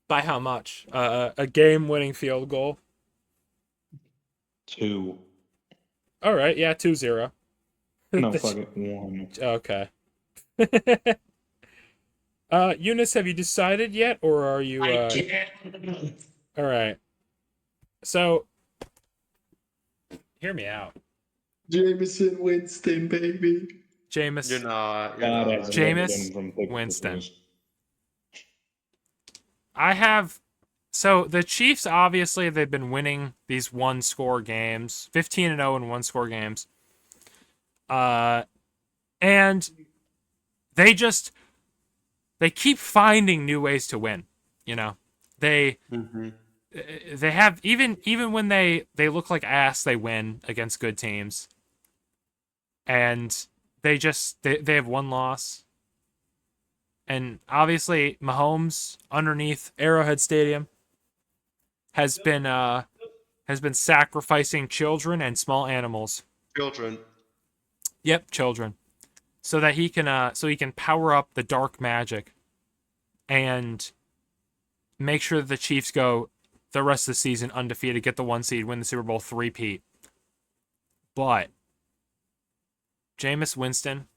By how much? A game-winning field goal. 2. All right, yeah, 2-0. No, The fuck it. 1. Okay. Eunice, have you decided yet, or are you? I can't. All right. So, hear me out, Jameson Winston, baby. Jameis. You're not. God, that's Jameis Winston from Thick Winston. Boys. I have. So the Chiefs, obviously, they've been winning these one-score games, 15-0 in one-score games. And they keep finding new ways to win. You know, they Mm-hmm. they have even when they look like ass, they win against good teams, and they have one loss. And obviously, Mahomes underneath Arrowhead Stadium has been sacrificing children and small animals. Children. Yep, children, so that he can power up the dark magic and make sure that the Chiefs go the rest of the season undefeated, get the 1 seed, win the Super Bowl three-peat. But Jameis Winston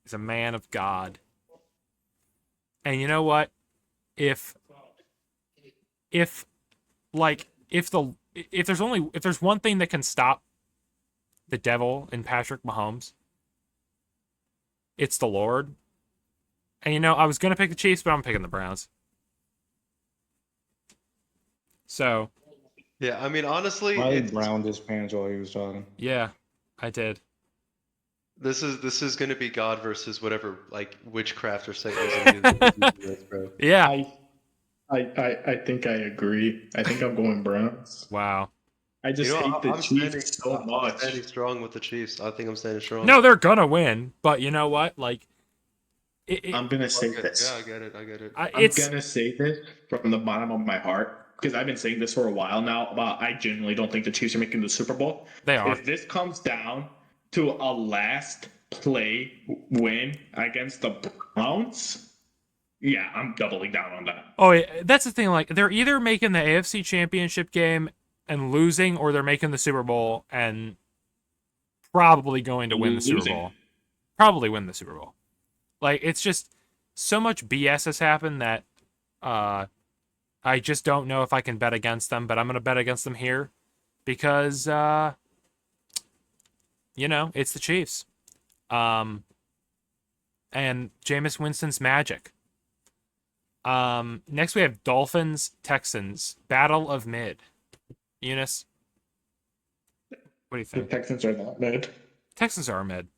is a man of God. And you know what? If like if there's one thing that can stop the devil in Patrick Mahomes, it's the Lord. And you know, I was gonna pick the Chiefs, but I'm picking the Browns. So Yeah, I mean, honestly, Riley it's browned his pants while he was talking. yeah, I did. this is gonna be God versus whatever like witchcraft or Satanism is, bro. Yeah. I think I agree. I think I'm going Browns. Wow. I You just know, hate the I'm standing, Chiefs so I'm much. standing strong with the Chiefs. I think I'm standing strong. No, they're gonna win, but you know what? Like, I'm gonna say Okay, this. yeah, I get it. I get it. I'm it's gonna say this from the bottom of my heart because I've been saying this for a while now. About I genuinely don't think the Chiefs are making the Super Bowl. they are. If this comes down to a last play win against the Browns, yeah, I'm doubling down on that. Oh, yeah, that's the thing. Like, they're either making the AFC Championship game and losing, or they're making the Super Bowl and probably going to win the Super Losing. Bowl. Probably win the Super Bowl. Like, it's just so much BS has happened that I just don't know if I can bet against them, but I'm gonna bet against them here because you know, it's the Chiefs. And Jameis Winston's magic. Next we have Dolphins Texans Battle of Mid. Eunice, what do you The think? Texans are not mid. Texans are mid.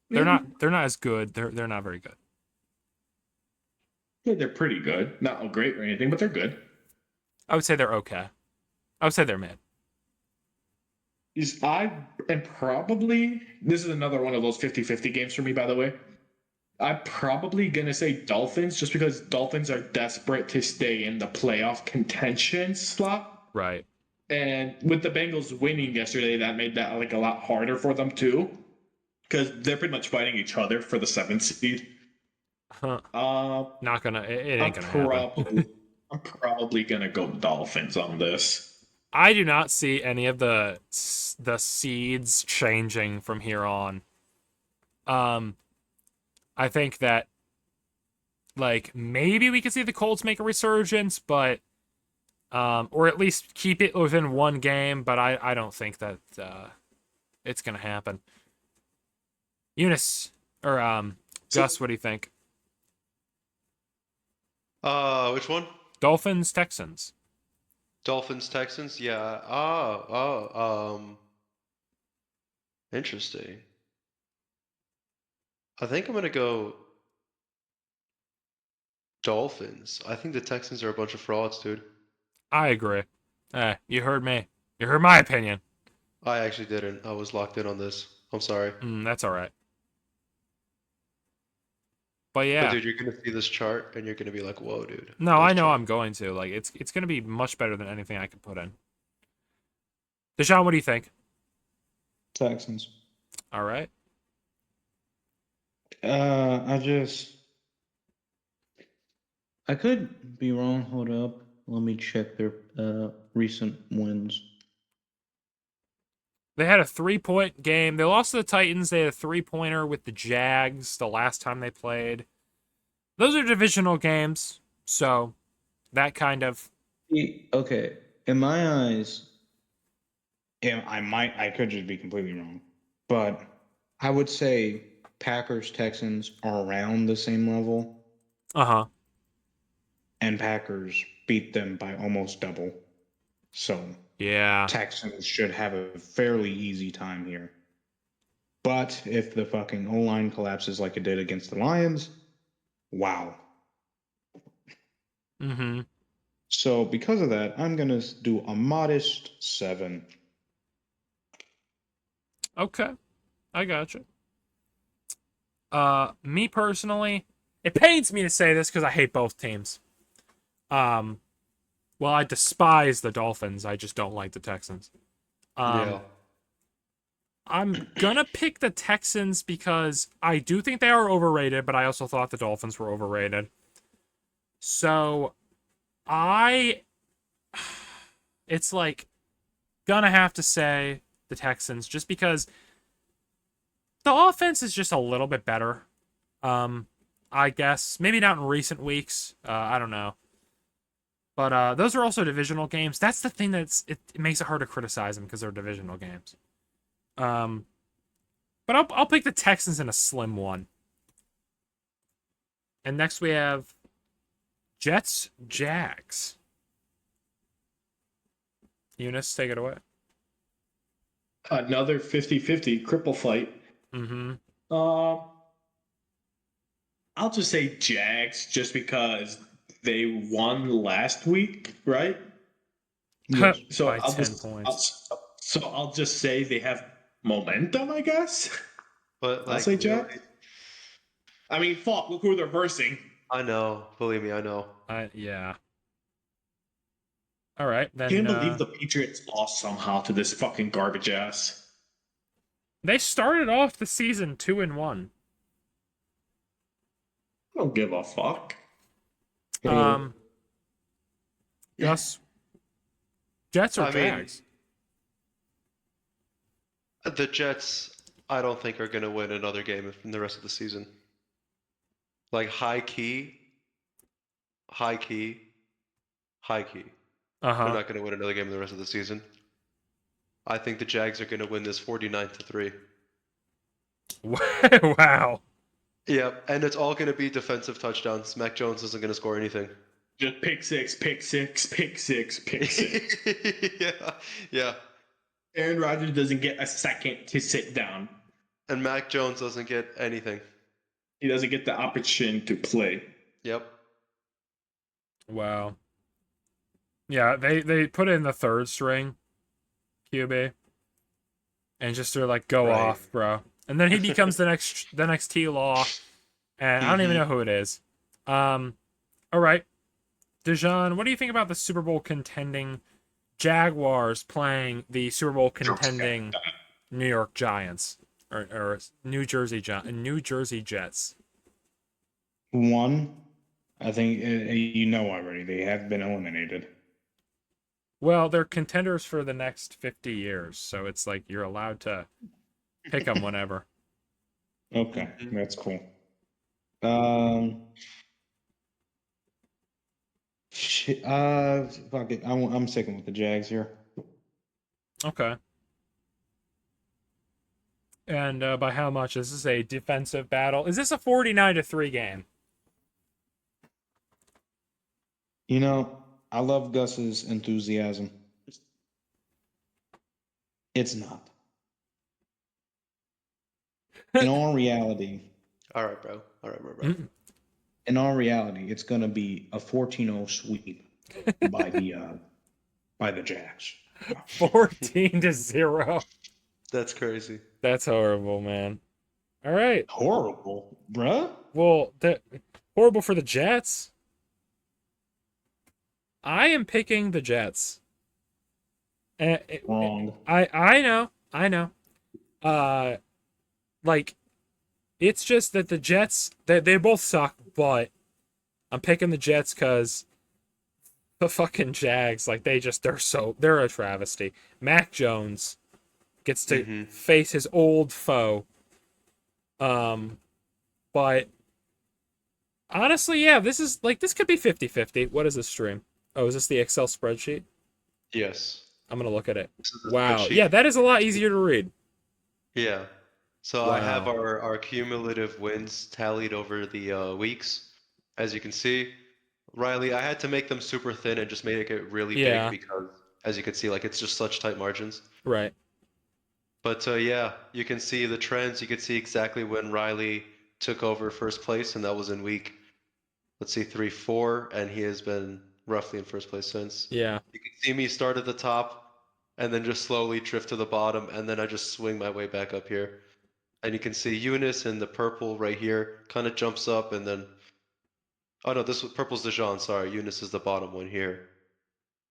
They're not as good. They're not very good. Yeah, they're pretty good. Not great or anything, but they're good. I would say they're okay. I would say they're mid. I am probably this is another one of those 50-50 games for me, by the way. I'm probably gonna say Dolphins just because Dolphins are desperate to stay in the playoff contention slot. Right. And with the Bengals winning yesterday, that made that like a lot harder for them too. Because they're pretty much fighting each other for the 7th seed. Huh. Uh Not gonna. It I'm ain't gonna happen. I'm probably gonna go Dolphins on this. I do not see any of the seeds changing from here on. I think that like maybe we could see the Colts make a resurgence, but or at least keep it within one game, but I don't think that it's gonna happen. Eunice or Gus, what do you think? Which one? Dolphins Texans. Dolphins, Texans? Yeah. Interesting. I think I'm gonna go Dolphins. I think the Texans are a bunch of frauds, dude. I agree. You heard me. You heard my opinion. I actually didn't. I was locked in on this. I'm sorry. That's all right. But But yeah, dude, you're gonna see this chart and you're gonna be like, whoa, dude. no, I Nice know chart. I'm going to. Like, it's gonna be much better than anything I could put in. Deshaun, what do you think? Texans. All right. I could be wrong. Hold up. Let me check their recent wins. They had a 3-point game. They lost to the Titans. They had a 3-pointer with the Jags the last time they played. Those are divisional games, so that kind of. Okay, in my eyes, and I could just be completely wrong, but I would say Packers Texans are around the same level. Uh huh. and Packers beat them by almost double. So Yeah. Texans should have a fairly easy time here. But if the fucking O-line collapses like it did against the Lions, wow. Mm-hmm. So because of that, I'm going to do a modest 7. Okay. I gotcha. Me personally, it pains me to say this because I hate both teams. Well, I despise the Dolphins. I just don't like the Texans. Yeah. I'm gonna pick the Texans because I do think they are overrated, but I also thought the Dolphins were overrated. So I it's like gonna have to say the Texans just because the offense is just a little bit better. I guess maybe not in recent weeks. I don't know. But those are also divisional games. That's the thing it makes it hard to criticize them because they're divisional games. But I'll pick the Texans in a slim one. And next we have Jets Jags. Eunice, take it away. Another 50-50 cripple fight. Mm-hmm. I'll just say Jags just because they won last week, right? Yes. So By I'll 10 just points. I'll just say they have momentum, I guess. But I'll like, say really, Jags. I mean, fuck, look who they're versing. I know. Believe me, I know. Yeah. All right, then Can't believe the Patriots lost somehow to this fucking garbage ass. they started off the season 2-1. I don't give a fuck. Gus, Jets or I mean, Jags? the Jets, I don't think are going to win another game in the rest of the season. Like high key, high key, high key. They're Uh-huh. not going to win another game in the rest of the season. I think the Jags are going to win this 49-3. Wow. Yep, and it's all going to be defensive touchdowns. Mac Jones isn't going to score anything. Just pick six, pick six, pick six, pick six. Yeah, yeah. Aaron Rodgers doesn't get a second to sit down. And Mac Jones doesn't get anything. He doesn't get the opportunity to play. Yep. Wow. Yeah, they put in the third string QB and just sort of like go Right. off, bro. And then he becomes the next T Law, and I don't even know who it is. All right, Dejan, what do you think about the Super Bowl contending Jaguars playing the Super Bowl contending New York Giants or New Jersey Jets? 1, I think already they have been eliminated. Well, they're contenders for the next 50 years, so it's like you're allowed to pick them whenever. Okay, Mhm. that's cool. Fuck it. I'm sticking with the Jags here. Okay. And by how much? Is this a defensive battle? Is this a 49-3 game? You know, I love Gus's enthusiasm. It's not. In all reality, All right, bro. All right, bro. Mm. in all reality, it's gonna be a 14-0 sweep by the Jags. 14-0. That's crazy. That's horrible, man. All right. Horrible, bruh. Well, horrible for the Jets. I am picking the Jets. Wrong. I know. Like it's just that the Jets they both suck, but I'm picking the Jets because the fucking Jags, like they're a travesty. Mac Jones gets to face his old foe. But honestly, yeah, this could be 50-50. What is this stream? Oh, is this the Excel spreadsheet? Yes. I'm gonna look at it. This is the Wow. spreadsheet. Yeah, that is a lot easier to read. Yeah. So I have Wow. our cumulative wins tallied over the weeks. As you can see, Riley, I had to make them super thin and just make it really Yeah. big because, as you can see, like it's just such tight margins. Right. But yeah, you can see the trends. You can see exactly when Riley took over first place, and that was in week, let's see, 3, 4, and he has been roughly in first place since. Yeah. You can see me start at the top and then just slowly drift to the bottom, and then I just swing my way back up here. And you can see Eunice in the purple right here kind of jumps up, and then oh no, purple's Dijon. Sorry, Eunice is the bottom one here.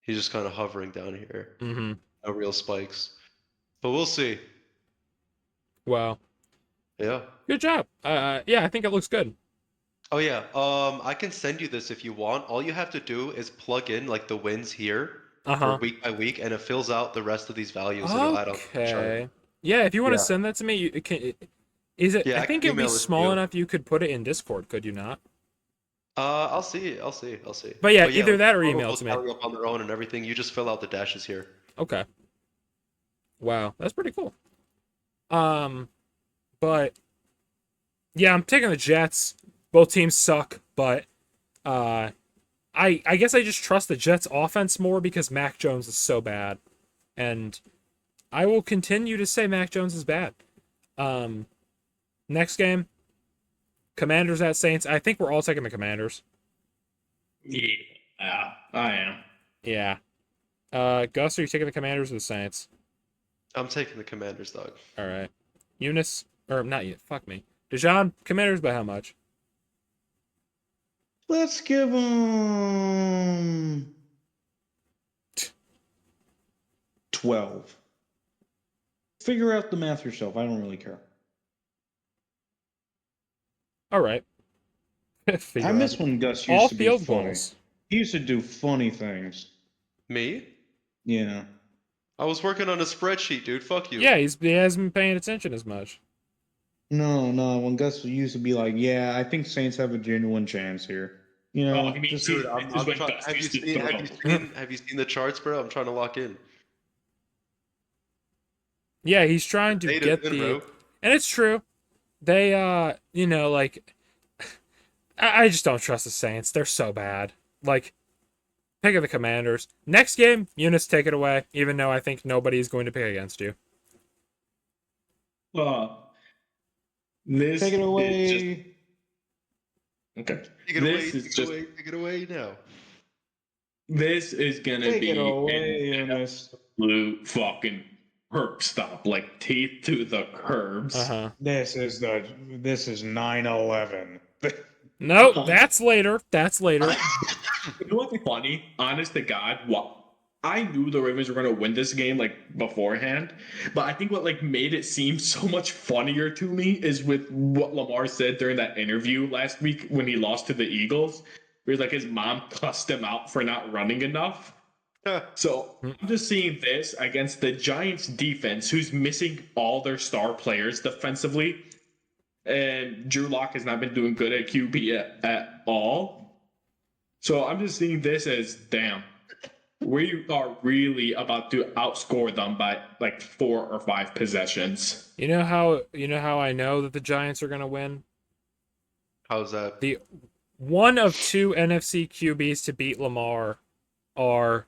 He's just kind of hovering down here. Mm-hmm. No real spikes, but we'll see. Wow. Yeah. Good job. Yeah, I think it looks good. Oh yeah. I can send you this if you want. All you have to do is plug in like the wins here for Uh-huh. week by week, and it fills out the rest of these values, and it'll add on to the chart. Okay. Yeah, if you want to Yeah. send that to me, you can. Is it? Yeah, I I think can it would be email it to small you. enough you could put it in Discord, could you not? I'll see. I'll see. I'll see. But yeah, But yeah, either like, that or the email will to me. tally up on their own and everything. You just fill out the dashes here. Okay. Wow, that's pretty cool. But yeah, I'm taking the Jets. Both teams suck, but I guess I just trust the Jets offense more because Mac Jones is so bad. And I will continue to say Mac Jones is bad. Next game, Commanders at Saints. I think we're all taking the Commanders. Yeah, I am. Yeah. Gus, are you taking the Commanders or the Saints? I'm taking the Commanders, dog. All right. Eunice, or not yet. Fuck me. Dijon, Commanders by how much? Let's give them 12. Figure out the math yourself. I don't really care. All right. I miss when Gus used all to be field funny. goals. He used to do funny things. Me? Yeah. I was working on a spreadsheet, dude. Fuck you. Yeah, he hasn't been paying attention as much. No. When Gus used to be like, "Yeah, I think Saints have a genuine chance here." You know, Oh, you mean just Dude, this is I'm when trying. Gus Have you used to seen? throw. Have you seen the charts, bro? I'm trying to lock in. Yeah, he's trying to Native get in, the, bro. and it's true. They, like, I just don't trust the Saints. They're so bad. Like, pick of the Commanders. Next game, Eunice, take it away. Even though I think nobody's going to pick against you. This take it is just away. okay. Take it away. Take it away now. This is gonna Take be it away, an Eunice. absolute fucking curb stop, like teeth to the curbs. Uh-huh. This is 9/11. Nope, that's later. That's later. You know what's funny? Honest to God, what I knew the Ravens were gonna win this game like beforehand, but I think what like made it seem so much funnier to me is with what Lamar said during that interview last week when he lost to the Eagles. Where he's like his mom cussed him out for not running enough. So I'm just seeing this against the Giants defense, who's missing all their star players defensively. And Drew Lock has not been doing good at QB at all. So I'm just seeing this as damn. We are really about to outscore them by like 4 or 5 possessions. You know how I know that the Giants are gonna win? How's that? The one of 2 NFC QBs to beat Lamar are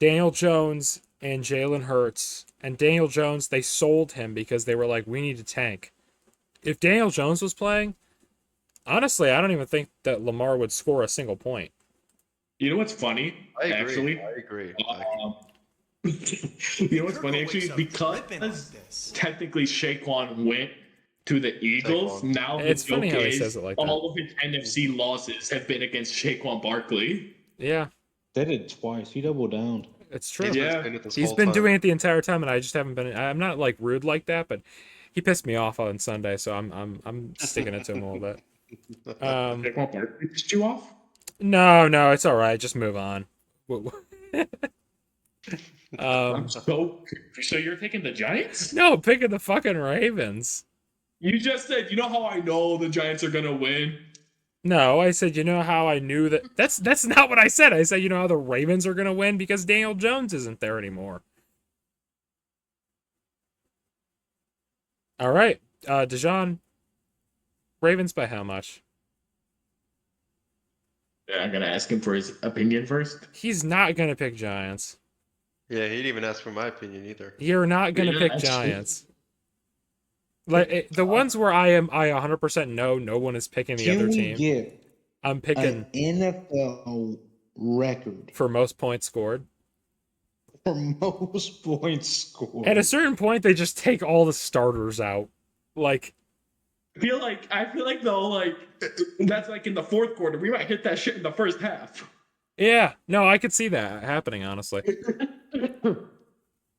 Daniel Jones and Jalen Hurts. And Daniel Jones, they sold him because they were like, we need to tank. If Daniel Jones was playing, honestly, I don't even think that Lamar would score a single point. You know what's funny? I agree. Actually, I agree. you know what's funny? Actually, because technically Saquon went to the Eagles. Saquon. Now It's the funny joke how he is says it like that. all of his NFC losses have been against Saquon Barkley. Yeah, They did it twice. He doubled down. it's true. Yeah. He's been doing it the entire time, and I just haven't been. I'm not like rude like that, but he pissed me off on Sunday, so I'm sticking it to him a little bit. Saquon Barkley pissed you off? No, it's all right. Just move on. So you're taking the Giants? No, picking the fucking Ravens. You just said, you know how I know the Giants are gonna win? No, I said, you know how I knew that. That's not what I said. I said, you know how the Ravens are gonna win because Daniel Jones isn't there anymore. All right, Dijon. Ravens by how much? I'm gonna ask him for his opinion first. He's not gonna pick Giants. Yeah, he didn't even ask for my opinion either. You're not gonna Yeah, pick actually. Giants. Like the ones where I 100% know no one is picking the other Can we team. get I'm picking an NFL record for most points scored. for most points scored? At a certain point, they just take all the starters out. Like, I feel like though, like that's like in the fourth quarter. We might hit that shit in the first half. yeah, no, I could see that happening, honestly.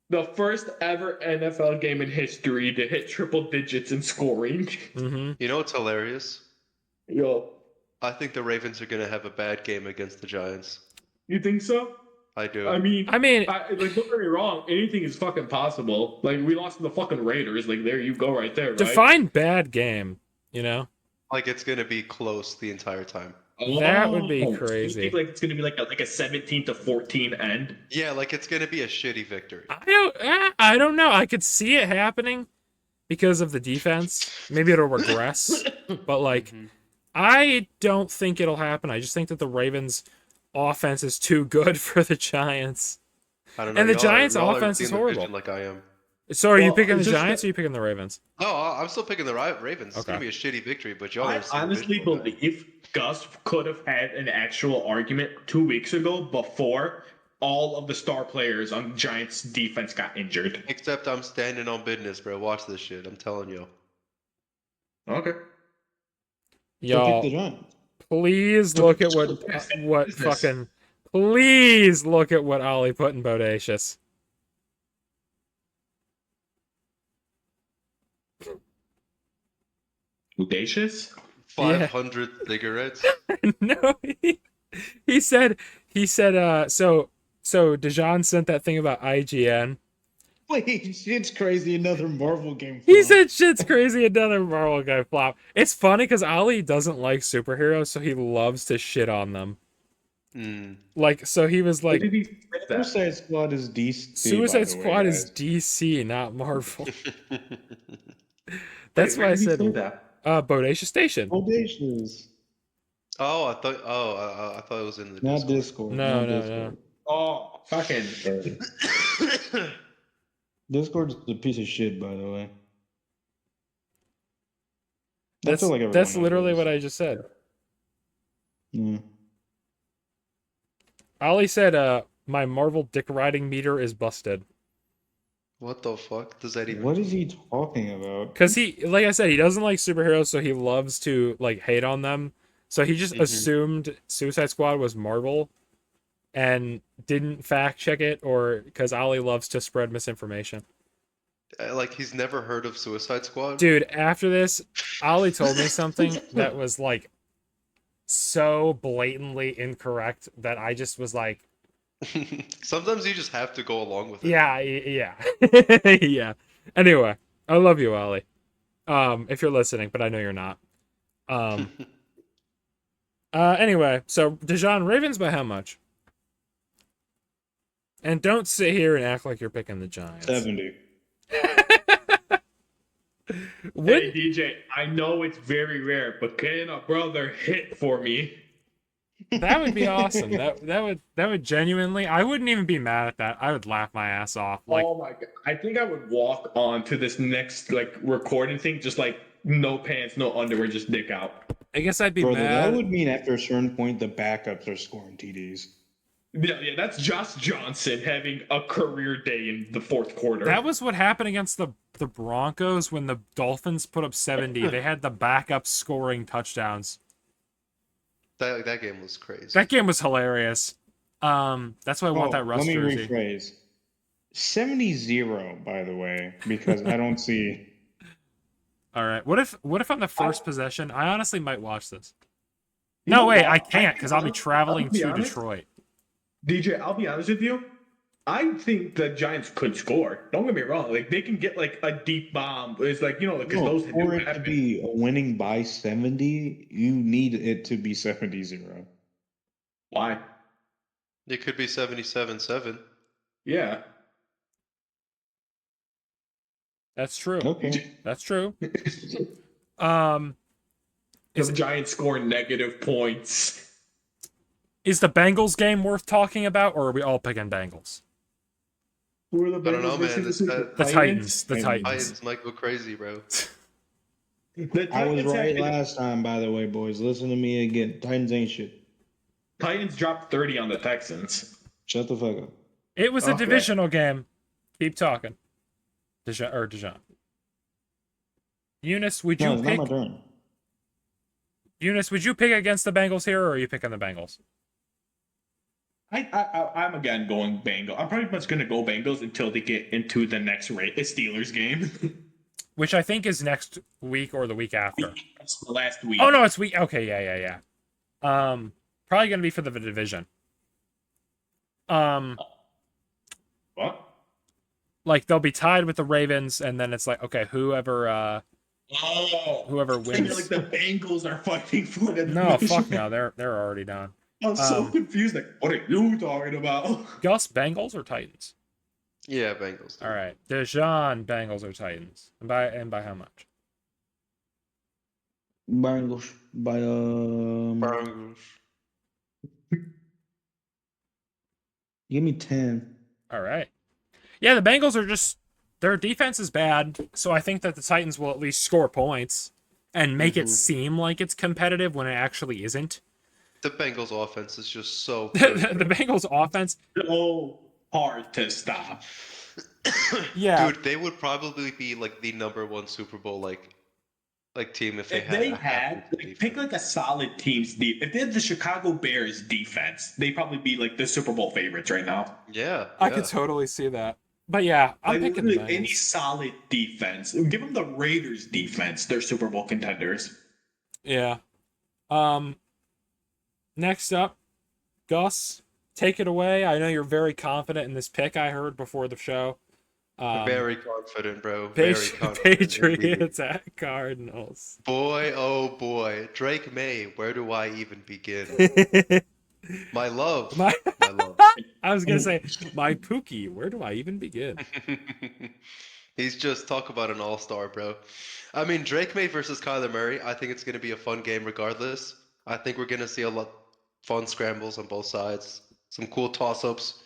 The first ever NFL game in history to hit triple digits in scoring. Mm-hmm. You know what's hilarious? Yo, I think the Ravens are gonna have a bad game against the Giants. you think so? I do. I mean, like, don't get me wrong. Anything is fucking possible. Like we lost to the fucking Raiders. Like there you go, right there. Right? define bad game, you know? Like it's gonna be close the entire time. That would be So you crazy. think like it's gonna be like a 17-14 end? Yeah, like it's gonna be a shitty victory. I don't know. I could see it happening because of the defense. Maybe it'll regress, but like, I don't think it'll happen. I just think that the Ravens' offense is too good for the Giants. I don't know. And the y'all Giants' y'all offense seeing is the horrible. vision like I am. So are you Well, picking the it's just Giants that- or are you picking the Ravens? No, I'm still picking the Ravens. It's Okay. gonna be a shitty victory, but y'all I are seeing the honestly vision like I am. believe Gus could have had an actual argument 2 weeks ago before all of the star players on Giants defense got injured. Except I'm standing on business, bro. Watch this shit. I'm telling you. Okay. So pick the Y'all, Giants. please look at what Business. fucking. Please look at what Ollie put in Bodacious. Audacious? 500 cigarettes. No, he said so Dejan sent that thing about IGN. Wait, shit's crazy. Another Marvel game. He flop. said shit's crazy, another Marvel guy flop. It's funny because Ali doesn't like superheroes, so he loves to shit on them. Mm. Like, so he was Why like, did he say that? Suicide Squad is DC. Suicide by the way, Squad is guys. DC, not Marvel. That's Wait, why I where did he said say that? Bodacious Station. Audacious. Oh, I thought. I thought it was in the Not Discord. Discord. No, not no, Discord. Oh, fucking. Discord's a piece of shit, by the way. I That's feel like everyone that's knows literally this. what I just said. Yeah. Ali said, my Marvel dick riding meter is busted. What the fuck does that even? What is he talking about? Because he, like I said, he doesn't like superheroes, so he loves to like hate on them. So he just assumed Suicide Squad was Marvel, and didn't fact check it, or because Ali loves to spread misinformation. Like he's never heard of Suicide Squad. Dude, after this, Ali told me something that was like so blatantly incorrect that I just was like, Sometimes you just have to go along with it. yeah, yeah. Anyway, I love you, Ali. If you're listening, but I know you're not. Anyway, so Dejan, Ravens by how much? And don't sit here and act like you're picking the Giants. 70. Would Hey DJ, I know it's very rare, but can a brother hit for me? that would be awesome. That would genuinely. I wouldn't even be mad at that. I would laugh my ass off. Like, Oh my god! I think I would walk on to this next like recording thing, just like no pants, no underwear, just dick out. I guess I'd be Brother, mad. that would mean after a certain point, the backups are scoring TDs. Yeah, that's Josh Johnson having a career day in the fourth quarter. That was what happened against the Broncos when the Dolphins put up 70. They had the backup scoring touchdowns. That game was crazy. That game was hilarious. That's why I want that Russ let me jersey. rephrase. 70-0, by the way, because I don't see. All right. What if on the first possession, I honestly might watch this. You No, know wait, what? I can't because I'll be traveling I'll be to honest. Detroit. DJ, I'll be honest with you. I think the Giants could score. Don't get me wrong. Like they can get like a deep bomb. It's like because No, those for do it to happen. be a winning by 70, you need it to be 70-0. Why? It could be 77-7. Yeah. That's true. Okay. That's true. The Is it, Giants score negative points. Is the Bengals game worth talking about, or are we all picking Bengals? Who are the I don't know, Bengals man. versus This The Titans. The Titans. Titans might go crazy, bro. The I was Titans right had- last time, by the way, boys. Listen to me again. Titans ain't shit. Titans dropped 30 on the Texans. Shut the fuck up. It was a Okay. divisional game. Keep talking. Dijon. Eunice, would No, you it's pick? not my turn. Eunice, would you pick against the Bengals here, or are you picking the Bengals? I'm again going Bengals. I'm pretty much gonna go Bengals until they get into the next Steelers game. Which I think is next week or the week after. That's the last week. Oh no, it's week. Okay, yeah. Probably gonna be for the division. What? Like they'll be tied with the Ravens, and then it's like, okay, whoever Oh, whoever I feel wins. like the Bengals are fighting for the No, division. fuck no, they're already done. I'm so confused. Like, what are you talking about? Gus, Bengals or Titans? Yeah, Bengals. All right, Dijon, Bengals or Titans, and by how much? Bengals by Bengals. give me 10. All right. Yeah, the Bengals are just their defense is bad, so I think that the Titans will at least score points and make it seem like it's competitive when it actually isn't. The Bengals offense is just so the good, bro. Bengals offense, So hard to stop. yeah. Dude, they would probably be like the #1 Super Bowl like team if they If had. they a had half-decent pick defense. like a solid team's deep. If they had the Chicago Bears defense, they'd probably be like the Super Bowl favorites right now. Yeah, I yeah. could totally see that. But yeah, I'm Like picking the literally any Bengals. solid defense. Give them the Raiders defense. They're Super Bowl contenders. Yeah. Next up, Gus, take it away. I know you're very confident in this pick I heard before the show. Very confident, bro. Very confident. indeed. Patriots at Cardinals. Boy, oh boy. Drake May, where do I even begin? My love. My- My love. I was gonna say, my Pookie, where do I even begin? He's just talk about an all-star, bro. I mean, Drake May versus Kyler Murray. I think it's going to be a fun game regardless. I think we're going to see a lot fun scrambles on both sides, some cool toss-ups,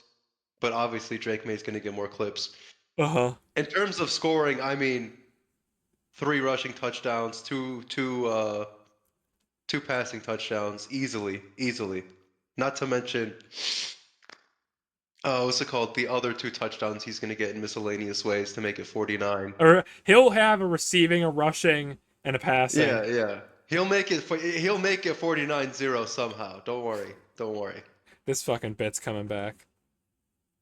but obviously Drake May's going to get more clips. Uh-huh. In terms of scoring, I mean, 3 rushing touchdowns, two passing touchdowns, easily. Not to mention, what's it called? The other 2 touchdowns he's going to get in miscellaneous ways to make it 49. Or he'll have a receiving, a rushing, and a passing. Yeah. He'll make it 49-0 somehow. Don't worry. This fucking bit's coming back.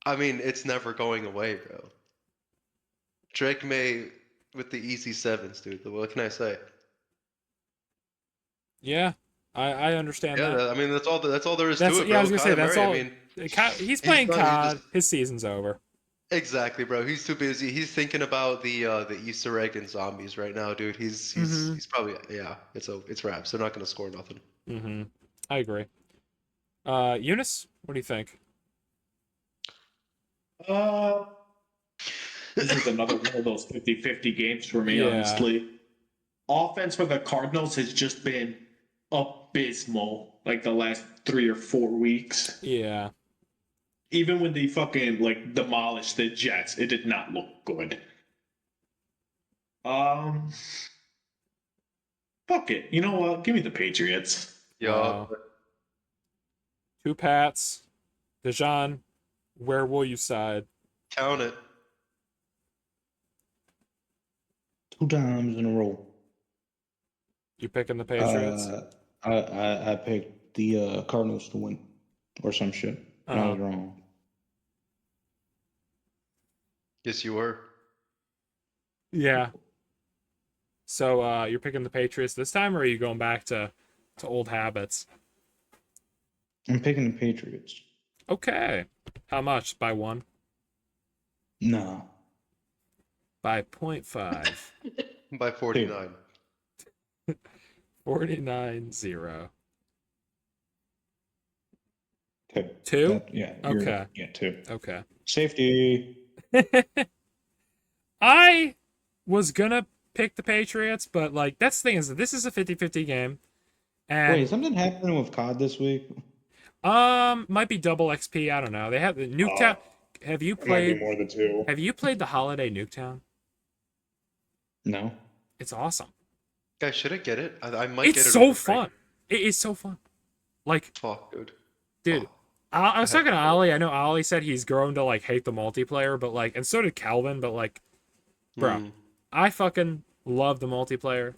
I mean, it's never going away, bro. Drake May with the easy 7s, dude. What can I say? Yeah, I understand Yeah, that. I mean that's all there is That's to it, yeah, bro. I was gonna say Kyler that's Murray, all. I mean, He's playing not- he COD. just- His season's over. exactly, bro. He's too busy. He's thinking about the Easter egg and zombies right now, dude. He's probably it's wraps. They're not gonna score nothing. Mm-hmm. I agree. Eunice, what do you think? This is another one of those 50-50 games for me, Yeah. honestly. Offense for the Cardinals has just been abysmal like the last 3 or 4 weeks. Yeah. Even when they fucking like demolished the Jets, it did not look good. Fuck it. You know what? Give me the Patriots. Yeah, Wow. 2 Pats. Dijon, where will you side? count it. 2 times in a row. You picking the Patriots? I picked the Cardinals to win or some shit. And I was wrong. Yes, you were. Yeah. So you're picking the Patriots this time, or are you going back to old habits? I'm picking the Patriots. Okay. How much? By 1? No. By 0.5. By 49. 49-0. 2. 2? Yeah. Okay. Yeah, 2. Okay. Safety. I was gonna pick the Patriots, but like that's the thing is that this is a 50-50 game. And Wait, something happening with COD this week? Might be double XP. I don't know. They have the Nuketown. Have you It might be played? more than 2. Have you played the Holiday Nuketown? No. It's awesome. Guys, should I get it? I might get It's it so over break. fun. It is so fun. Like, Fuck, dude. dude, Oh, I was I have talking to to- Ollie. I know Ollie said he's grown to like hate the multiplayer, but like, and so did Calvin. But like, bro, mm. I fucking love the multiplayer.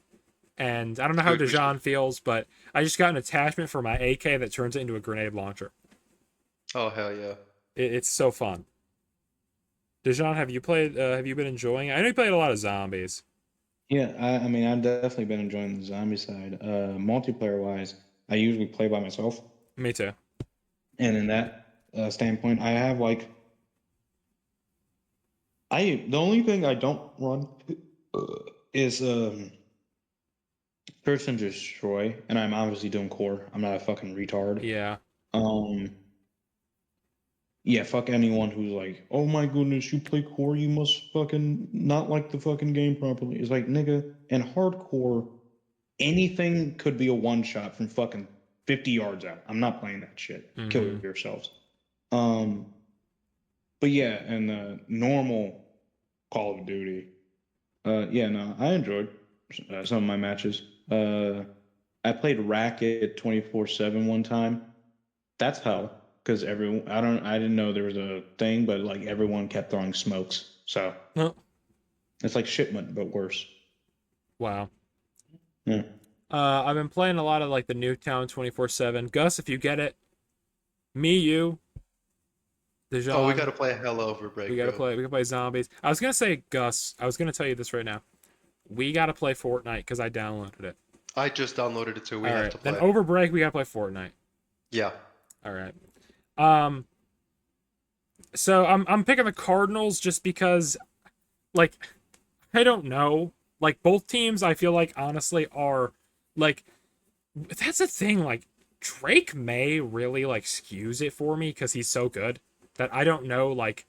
And I don't know how Dude, we should- Dejan feels, but I just got an attachment for my AK that turns it into a grenade launcher. Oh, hell yeah. It's so fun. Dejan, have you played? Have you been enjoying it? I know you played a lot of zombies. Yeah, I mean, I've definitely been enjoying the zombie side. Multiplayer wise, I usually play by myself, Me too. and in that standpoint, I have like, the only thing I don't run is Search and Destroy, and I'm obviously doing core. I'm not a fucking retard. Yeah. Yeah, fuck anyone who's like, oh my goodness, you play core, you must fucking not like the fucking game properly. It's like, nigga, in hardcore, anything could be a one shot from fucking 50 yards out. I'm not playing that shit. Kill Mhm. yourselves. But yeah, and normal Call of Duty. Yeah, no, I enjoyed some of my matches. I played Racket 24/7 one time. That's hell because everyone. I didn't know there was a thing, but like everyone kept throwing smokes. So Oh, it's like shipment, but worse. wow. Yeah. I've been playing a lot of like the Nuketown 24/7. Gus, if you get it, me, you, Dejan. Oh, we gotta play hell over break. We gotta bro. play. We can play zombies. I was gonna say, Gus. I was gonna tell you this right now. We gotta play Fortnite because I downloaded it. I just downloaded it too. We All have right. to play. Then over break we gotta play Fortnite. Yeah. All right. So I'm picking the Cardinals just because, like, I don't know. Like both teams, I feel like honestly are like that's the thing. Like Drake May really like skews it for me because he's so good that I don't know like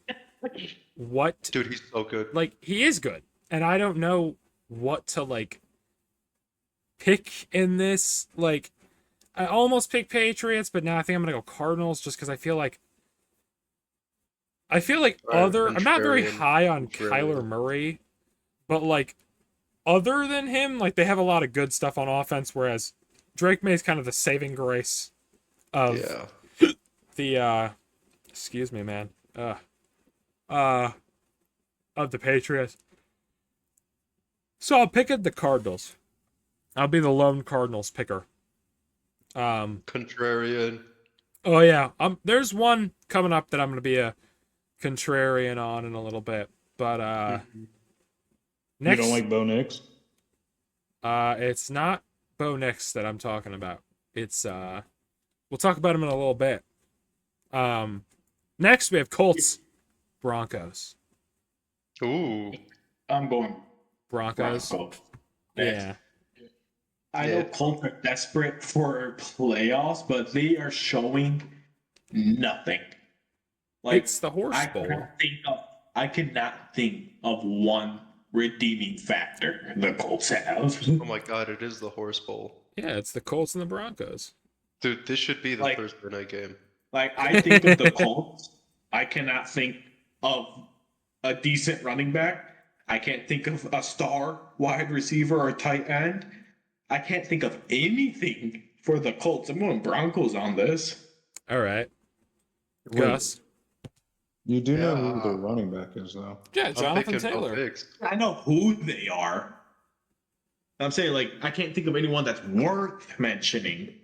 what Dude, he's so good. like he is good and I don't know what to like pick in this. Like I almost picked Patriots, but now I think I'm gonna go Cardinals just because I feel like other I'm not very Contrarian. high on Contrarian. Kyler Murray, but like other than him, like they have a lot of good stuff on offense, whereas Drake May is kind of the saving grace of Yeah. the excuse me, man. Of the Patriots. So I'll pick at the Cardinals. I'll be the lone Cardinals picker. Contrarian. Oh yeah. There's one coming up that I'm gonna be a contrarian on in a little bit. But next You don't like Bo Nix? it's not Bo Nix that I'm talking about. It's we'll talk about him in a little bit. Next we have Colts Broncos. Ooh. I'm going Broncos. Broncos. Yeah. I know Yeah. Colts are desperate for playoffs, but they are showing nothing. Like It's the Horse Bowl. I cannot think of one redeeming factor the Colts have. Oh my god, it is the Horse Bowl. Yeah, it's the Colts and the Broncos. Dude, this should be the Like- Thursday night game. Like I think of the Colts, I cannot think of a decent running back. I can't think of a star wide receiver or tight end. I can't think of anything for the Colts. I'm going Broncos on this. All right. Wait. Gus. You do know who the Yeah. running back is, though. Yeah, I'm Jonathan picking Bo Taylor. Biggs. I know who they are. I'm saying like I can't think of anyone that's worth mentioning.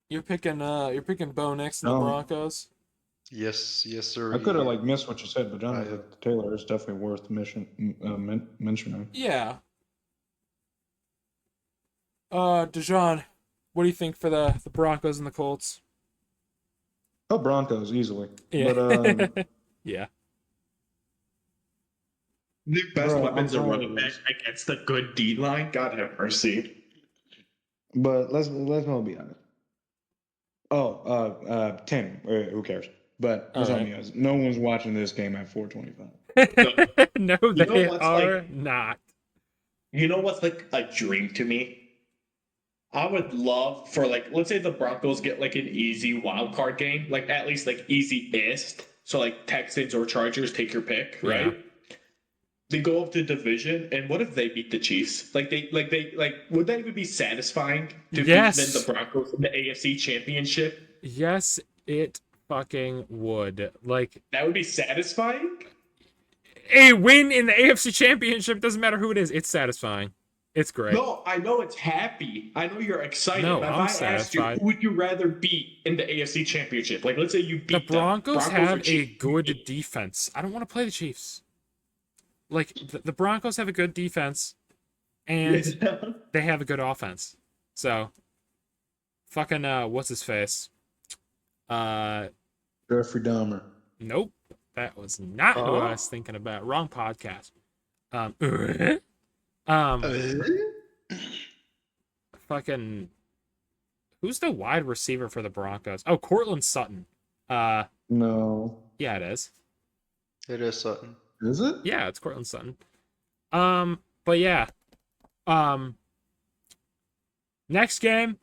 You're picking Bo Nix and the No. Broncos. Yes, sir. I could have like missed what you said, but Jonathan I- Taylor is definitely worth mentioning. Yeah. Dejan, what do you think for the Broncos and the Colts? Oh, Broncos easily. Yeah. But Yeah. The best Bro, weapons I'm are tired running of back this. against the good D line. God have mercy. let's all be honest. Oh, Tim. Who cares? But All just right. let me honest. No one's watching this game at 4:25. No, know they what's are like- not. You know what's like a dream to me? I would love for like, let's say the Broncos get like an easy wild card game, like at least like easiest. So like Texans or Chargers, take your pick, Yeah. right? They go up to division, and what if they beat the Chiefs? Like would that even be satisfying to beat then the Yes. Broncos in the AFC Championship? Yes, it fucking would. Like, That would be satisfying. a win in the AFC Championship doesn't matter who it is. It's satisfying. It's great. No, I know it's happy. I know you're excited. No, but if I'm I asked you, satisfied. who would you rather beat in the AFC Championship? Like, let's say you The beat Broncos or have a Chiefs. good defense. I don't want to play the Chiefs. Like, the Broncos have a good defense, and they have a good offense. So, fucking, what's his face? Jeffrey Dahmer. Nope. That was not who I was thinking about. Wrong podcast. Fucking, who's the wide receiver for the Broncos? Oh, Cortland Sutton. No. Yeah, it is. It is Sutton. Is it? Yeah, it's Cortland Sutton. But yeah. Next game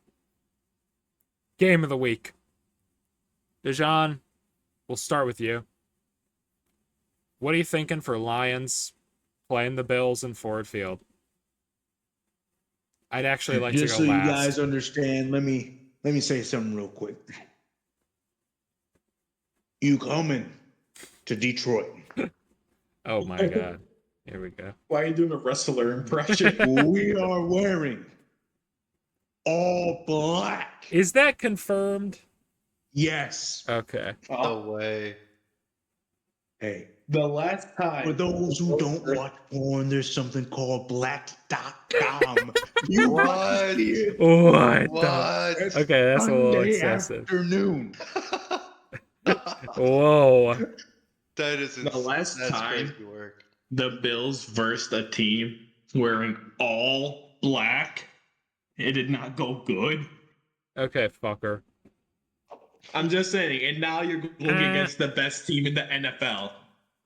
of the week. Dejan, we'll start with you. What are you thinking for Lions playing the Bills in Ford Field? I'd actually like Just to so go you last. guys understand, let me say something real quick. You coming to Detroit? Oh my god. Here we go. Why are you doing a wrestler impression? We are wearing all black. Is that confirmed? Yes. Okay. No way. Hey, The last time. for those who don't watch porn, there's something called black.com. You What? watch it What? What? Okay, that's a little Sunday excessive. afternoon. Whoa. That is The last that's time- crazy work. The Bills versed a team wearing all black. It did not go good. Okay, fucker. I'm just saying, and now you're going against the best team in the NFL.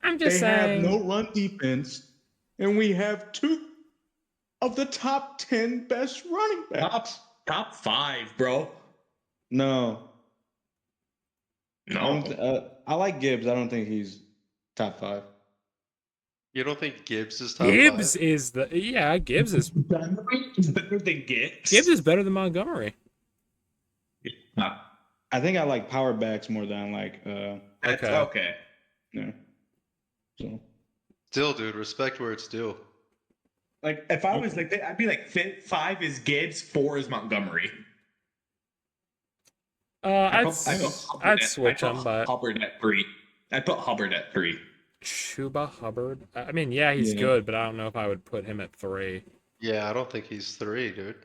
I'm They just saying. have no run defense, and we have two of the top 10 best running backs. Top 5, bro. No. No. I like Gibbs. I don't think he's top 5. You don't think Gibbs is top Gibbs 5? is the Gibbs is Better than Gibbs. Gibbs is better than Montgomery. Nah, I think I like power backs more than I like that's Okay. okay. yeah. So Still, dude, respect where it's due. Like, if I was like, I'd be like, 5 is Gibbs, 4 is Montgomery. I'd Hubbard switch I put him, but Hubbard at 3. I put Hubbard at 3. Chuba Hubbard. I mean, yeah, he's Yeah. good, but I don't know if I would put him at 3. Yeah, I don't think he's 3, dude.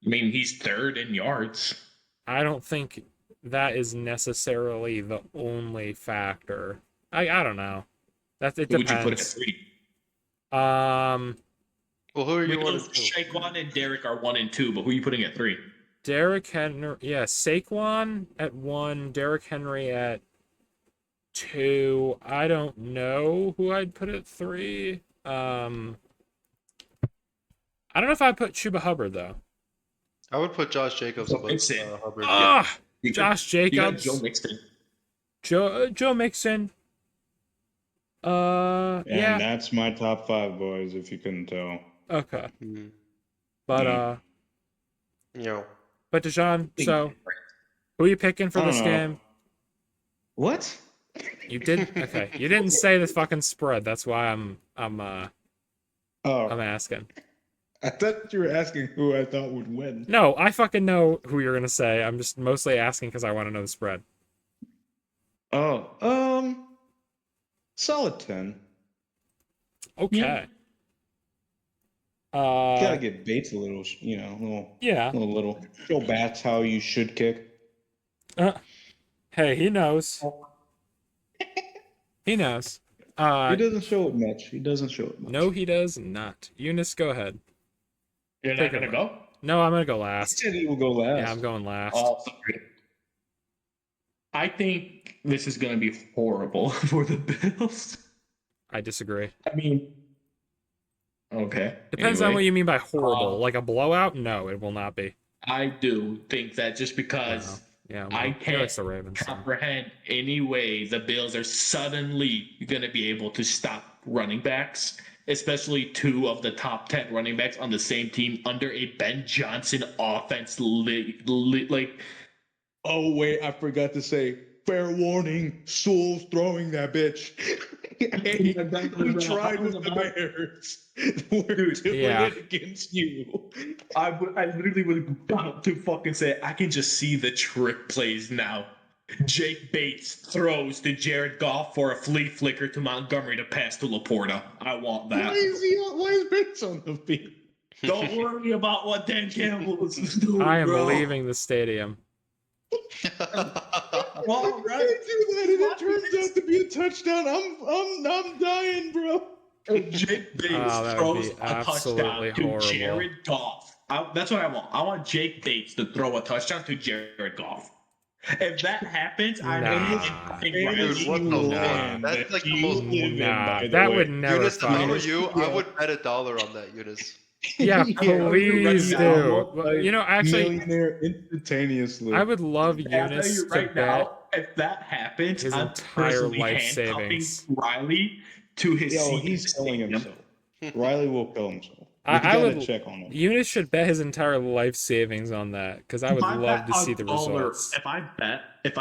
I mean, he's 3rd in yards. I don't think that is necessarily the only factor. I don't know. It Who would you put at depends. 3? Well, who are you wanting to? Shaquan and Derek are 1 and 2, but who are you putting at 3? Derrick Henry, yeah, Saquon at 1, Derrick Henry at 2. I don't know who I'd put at 3. I don't know if I'd put Chuba Hubbard though. I would put Josh Jacobs above Mixon. Hubbard. Ah, You Josh got Jacobs, Joe Mixon. Joe Mixon. and Yeah, that's my top 5, boys, if you couldn't tell. okay, Mhm. but You know, but Deshaun, so who are you picking for I don't this know. game? What? You did okay. You didn't say the fucking spread. That's why I'm Oh, asking. I thought you were asking who I thought would win. No, I fucking know who you're gonna say. I'm just mostly asking because I want to know the spread. Oh, solid 10. Okay. Gotta get Bates a little, Yeah. little. Show Bats how you should kick. Hey, he knows. He knows. He doesn't show it much. No, he does not. Eunice, go ahead. You're Take not it going to away. go? No, I'm gonna go He last. said he will go last. Yeah, I'm going last. Oh, sorry. I think this is going to be horrible for the Bills. I disagree. I mean, okay. Depends on what you mean by horrible. Um, Like a blowout? No, it will not be. I do think that just because Wow. Yeah, I well, he can't likes the Ravens. So. comprehend any way the Bills are suddenly going to be able to stop running backs, especially two of the top 10 running backs on the same team under a Ben Johnson offense. Like, Oh wait, I forgot to say. Fair warning, Sewell's throwing that bitch. Hey, we tried with the Bears. We're Dude, doing yeah. it against you. I literally was about to fucking say, I can just see the trick plays now. Jake Bates throws to Jared Goff for a flea flicker to Montgomery to pass to Laporta. I want that. Why is Bates on the field? Don't worry about what Dan Campbell is doing, I am bro. leaving the stadium. Well, They right? do that and it turns out to be a touchdown. I'm dying, bro. Jake Bates Oh, that would throws be a absolutely touchdown to horrible. Jared Goff. That's what I want. I want Jake Bates to throw a touchdown to Jared Goff. If that happens, I'm Nah. Dude, what the Nah. fuck? That's like the most. Nah, that would never Eunice, if I were fucking. you, I would bet $1 on that, Eunice. Yeah, Yeah, please right now, do. Well, you know, actually, Millionaire instantaneously. I would love I'll tell Eunice you to right bet now, if that happens, his I'm entire personally life handcuffing savings. Riley to his Yo, seat. in he's the killing stadium. himself. Riley will kill himself. We I gotta would. check on him. Eunice should bet his entire life savings on that because I would If I love bet to see the $1, results. if I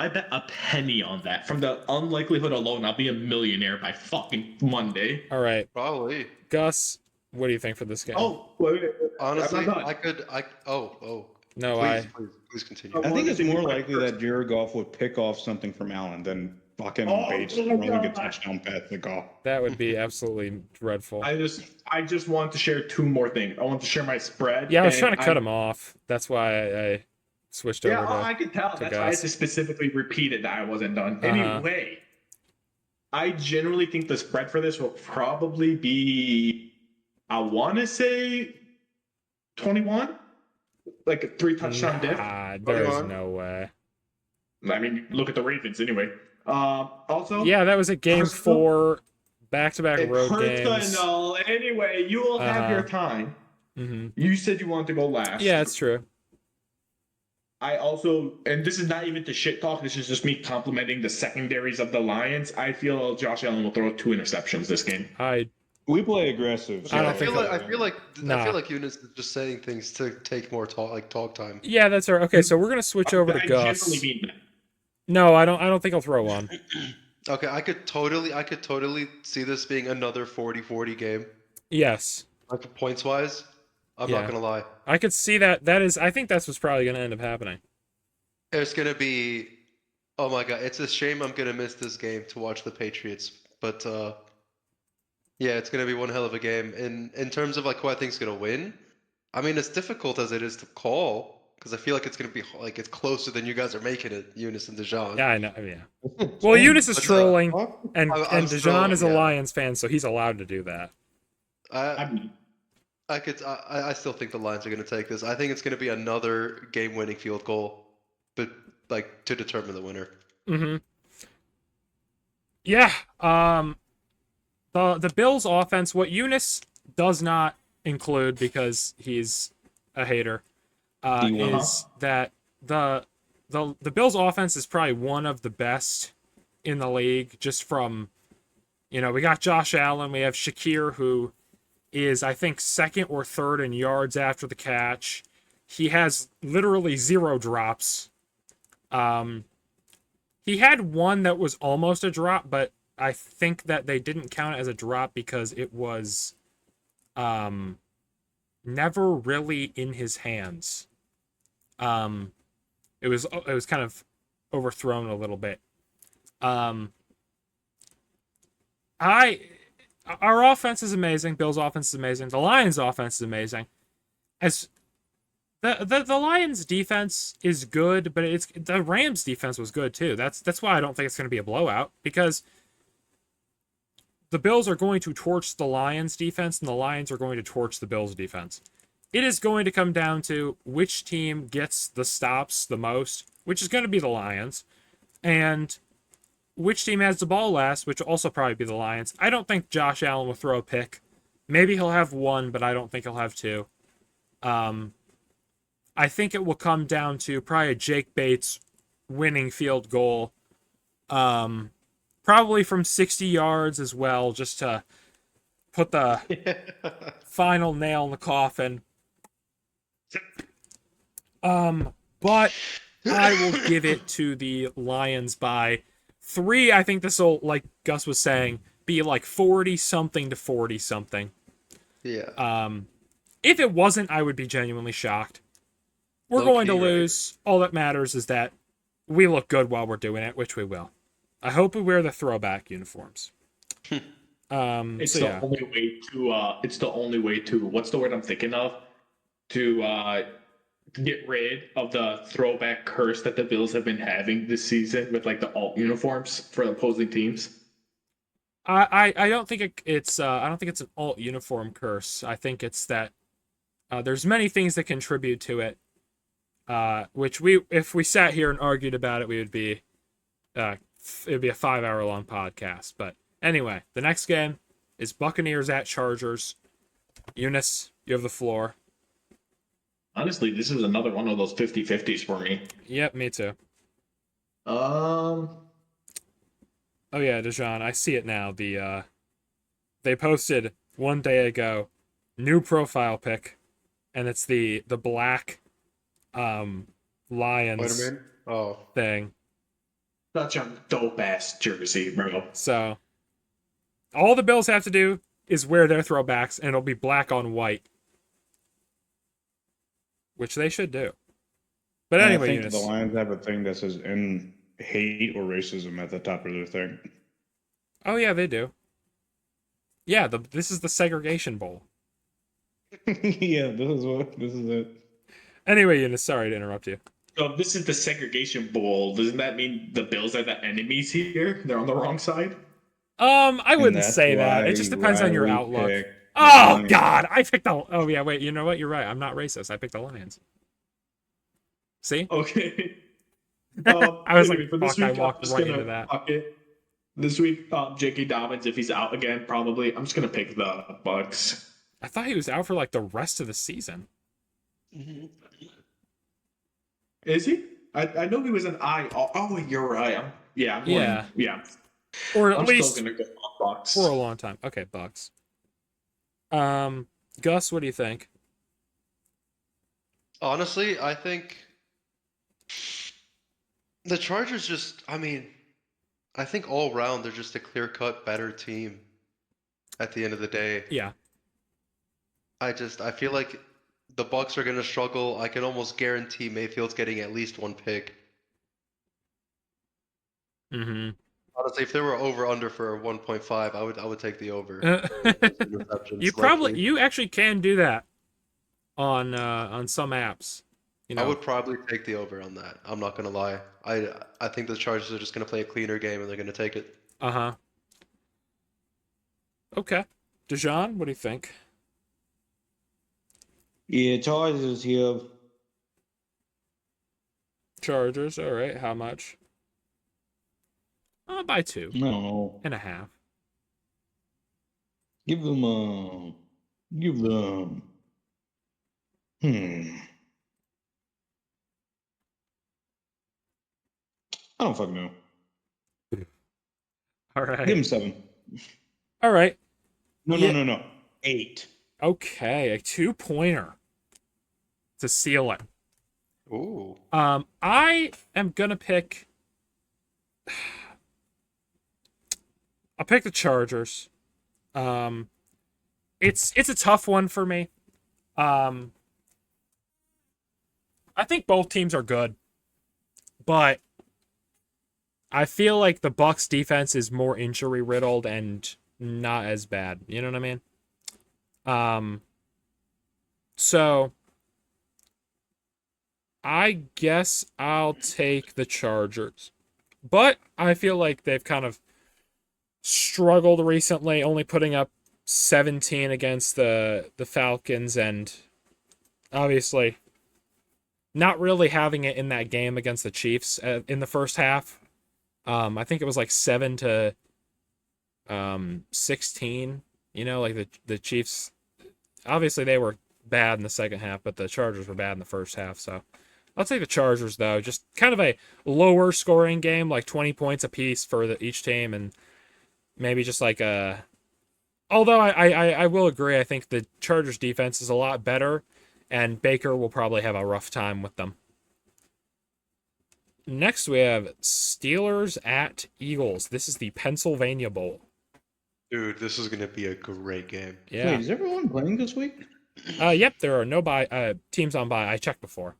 bet a penny on that, from the unlikelihood alone, I'll be a millionaire by fucking Monday. All right, Probably. Gus, what do you think for this game? Oh, wait, Honestly, I'm not done. I could. No, Please continue. I think it's wanted to more be likely first. that Jared Goff would pick off something from Allen than fucking Oh, Bates my throwing a God. touchdown pass to Goff. that would be absolutely dreadful. I just want to share two more things. I want to share my spread. Yeah, I was and trying to cut him off. That's why I switched Yeah, over to. I could tell. to That's why I had Gus. to specifically repeat it that I wasn't done. Uh-huh. Anyway, I generally think the spread for this will probably be, I want to say 21, like a 3-touchdown diff. There's 21. no way. I mean, look at the Ravens anyway. Also, Yeah, that was a game Personal- 4, back-to-back road games. personal. Anyway, you will have your time. Hmm. You said you wanted to go last. Yeah, it's true. I also, and this is not even to shit talk, this is just me complimenting the secondaries of the Lions. I feel Josh Allen will throw 2 interceptions this game. We play aggressive. I don't I think feel like Nah. I feel like Eunice is just saying things to take more talk time. Yeah, that's right. Okay, so we're gonna switch over to I Gus. generally mean that. No, I don't think I'll throw one. Okay, I could totally see this being another 40-40 game. Yes, Like points wise. I'm Yeah. not gonna lie. I could see that. I think that's what's probably gonna end up happening. It's gonna be, oh my god, it's a shame I'm gonna miss this game to watch the Patriots. But yeah, it's gonna be one hell of a game. In terms of like who I think's gonna win, I mean it's difficult as it is to call because I feel like it's gonna be like it's closer than you guys are making it, Eunice and Dejan. Yeah, I know. Yeah. Well, Eunice is But, trolling, and I'm Dejan still- is a yeah. Lions fan, so he's allowed to do that. I still think the Lions are gonna take this. I think it's gonna be another game-winning field goal, but like to determine the winner. Mm-hmm. Yeah. The Bills offense, what Eunice does not include because he's a hater, is that the Bills offense is probably one of the best in the league. Just from, we got Josh Allen, we have Shakir, who is I think second or third in yards after the catch. He has literally 0 drops. He had one that was almost a drop, but I think that they didn't count it as a drop because it was never really in his hands. It was kind of overthrown a little bit. Our offense is amazing. Bill's offense is amazing. The Lions' offense is amazing. As the Lions' defense is good, but the Rams' defense was good too. That's why I don't think it's going to be a blowout, because the Bills are going to torch the Lions' defense, and the Lions are going to torch the Bills' defense. It is going to come down to which team gets the stops the most, which is going to be the Lions, and which team has the ball last, which will also probably be the Lions. I don't think Josh Allen will throw a pick. Maybe he'll have one, but I don't think he'll have two. I think it will come down to probably a Jake Bates winning field goal. Probably from 60 yards as well, just to put the final nail in the coffin. But I will give it to the Lions by 3. I think this will, like Gus was saying, be like 40-something to 40-something. Yeah. If it wasn't, I would be genuinely shocked. We're Low going to key, right? lose. All that matters is that we look good while we're doing it, which we will. I hope we wear the throwback uniforms. It's So the yeah. only way to. It's the only way to. What's the word I'm thinking of? To get rid of the throwback curse that the Bills have been having this season with like the alt uniforms for opposing teams. I don't think it's I don't think it's an alt uniform curse. I think it's that there's many things that contribute to it. Which if we sat here and argued about it, it'd be a 5-hour long podcast. But anyway, the next game is Buccaneers at Chargers. Eunice, you have the floor. Honestly, this is another one of those 50-50s for me. Yep, me too. Um, Oh yeah, Dejan, I see it now. They posted one day ago new profile pic, and it's the black Lions Spider-Man? Oh. thing. such a dope ass jersey, bro. So all the Bills have to do is wear their throwbacks, and it'll be black on white, which they should do. But And anyway, I think Eunice. the Lions have a thing that says "in hate or racism" at the top of their thing. Oh yeah, they do. Yeah, this is the segregation bowl. Yeah, this is it. Anyway, Eunice, sorry to interrupt you. So if this is the segregation bowl, doesn't that mean the Bills are the enemies here? They're on the wrong side? I And wouldn't that's say that. why It just depends on your Riley outlook. picked the Oh Lions. God, I picked the. Oh yeah, wait. You know what? You're right. I'm not racist. I picked the Lions. See? Okay. I was like, anyway, for this fuck, I week, walked I'm just right gonna into that. fuck it. This week, J.K. Dobbins, if he's out again, probably, I'm just gonna pick the Bucks. I thought he was out for like the rest of the season. Is he? I know he was an I. Oh, you're right. I'm Yeah. going, yeah. Or at I'm least still gonna go Bucks. for a long time. Okay, Bucks. Gus, what do you think? Honestly, I think the Chargers I think all round they're just a clear-cut better team at the end of the day. Yeah. I feel like the Bucks are going to struggle. I can almost guarantee Mayfield's getting at least one pick. Mm-hmm. Honestly, if they were over under for 1.5, I would take the over. You actually can do that on some apps. You know. I would probably take the over on that. I'm not gonna lie. I think the Chargers are just gonna play a cleaner game and they're gonna take it. Uh-huh. Okay. Dejan, what do you think? Yeah, Chargers here. Chargers, all right. How much? By 2 I don't know. and a half. Give them. I don't fucking know. All right. Give them 7. All right. No. 8. Okay, a 2-pointer to seal it. Ooh. I am gonna pick. I'll pick the Chargers. It's a tough one for me. I think both teams are good, but I feel like the Bucks defense is more injury riddled and not as bad. You know what I mean? So I guess I'll take the Chargers. But I feel like they've kind of struggled recently, only putting up 17 against the Falcons, and obviously not really having it in that game against the Chiefs in the first half. I think it was like 7 to 16. You know, like the Chiefs. Obviously, they were bad in the second half, but the Chargers were bad in the first half. So I'll take the Chargers though. Just kind of a lower scoring game, like 20 points apiece for each team, and maybe just like a. Although I will agree, I think the Chargers defense is a lot better, and Baker will probably have a rough time with them. Next, we have Steelers at Eagles. This is the Pennsylvania Bowl. Dude, this is gonna be a great game. Yeah. Wait, is everyone playing this week? Yep, there are no teams on bye. I checked before.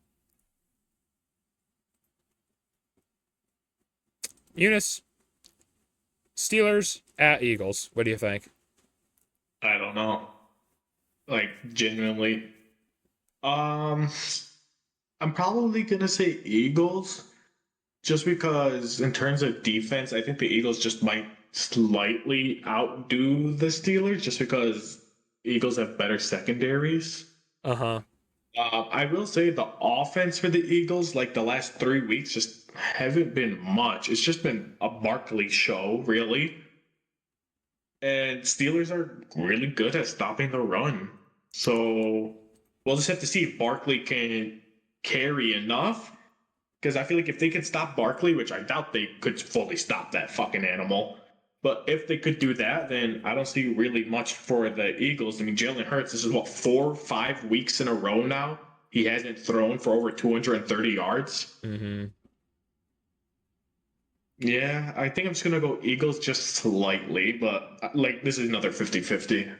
Eunice, Steelers at Eagles. What do you think? I don't know. Like genuinely. I'm probably gonna say Eagles, just because in terms of defense, I think the Eagles just might slightly outdo the Steelers, just because Eagles have better secondaries. Uh-huh. I will say the offense for the Eagles, like the last 3 weeks, just haven't been much. It's just been a Barkley show, really. And Steelers are really good at stopping the run. So we'll just have to see if Barkley can carry enough. Because I feel like if they can stop Barkley, which I doubt they could fully stop that fucking animal, but if they could do that, then I don't see really much for the Eagles. I mean, Jalen Hurts, this is what, 4-5 weeks in a row now? He hasn't thrown for over 230 yards. Mm-hmm. Yeah, I think I'm just going to go Eagles just slightly, but like this is another 50-50.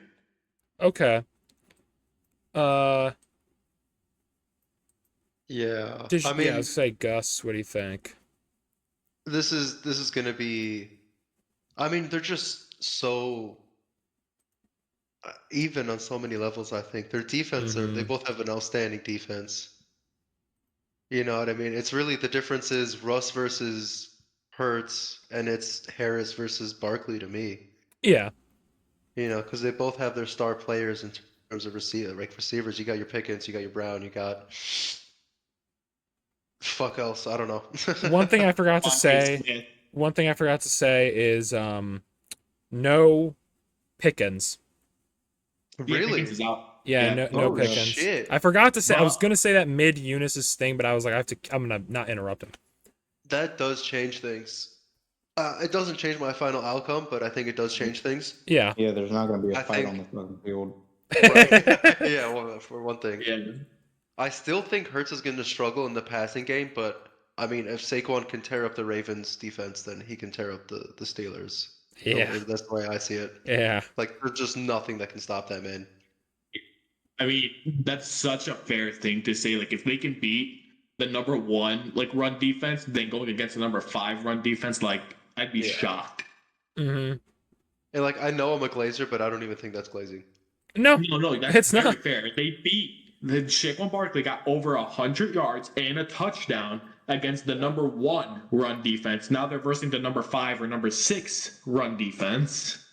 Okay. Yeah. I mean, yeah, say Gus. What do you think? this is gonna be. I mean, they're just so even on so many levels. I think their defense they Mhm. both have an outstanding defense. You know what I mean? It's really the difference is Russ versus Hurts, and it's Harris versus Barkley to me. Yeah. You know, because they both have their star players in terms of receivers. You got your Pickens, you got your Brown, you got fuck else. I don't know. One thing I forgot to Devontae say. Smith. One thing I forgot to say is no Pickens. Yeah, Really? Pickens is out. Yeah, no Oh, yeah. Pickens. Shit. I forgot to say. I was But- gonna say that mid Eunice's thing, but I was like, I'm gonna not interrupt him. That does change things. It doesn't change my final outcome, but I think it does change things. Yeah. Yeah, there's not going to be a I fight think- on the fucking field. Right? Yeah, well, for one thing. Yeah. I still think Hurts is going to struggle in the passing game, but I mean, if Saquon can tear up the Ravens defense, then he can tear up the Steelers. Yeah. That's the way I see it. Yeah. Like, there's just nothing that can stop that man. I mean, that's such a fair thing to say. Like, if they can beat the number one like run defense, then going against the number 5 run defense, like I'd be Yeah. shocked. Mm-hmm. And like, I know I'm a glazer, but I don't even think that's glazing. No, No, that's it's very not. fair. They beat the Saquon Barkley got over 100 yards and a touchdown against the number 1 run defense. Now they're versing the number 5 or number 6 run defense.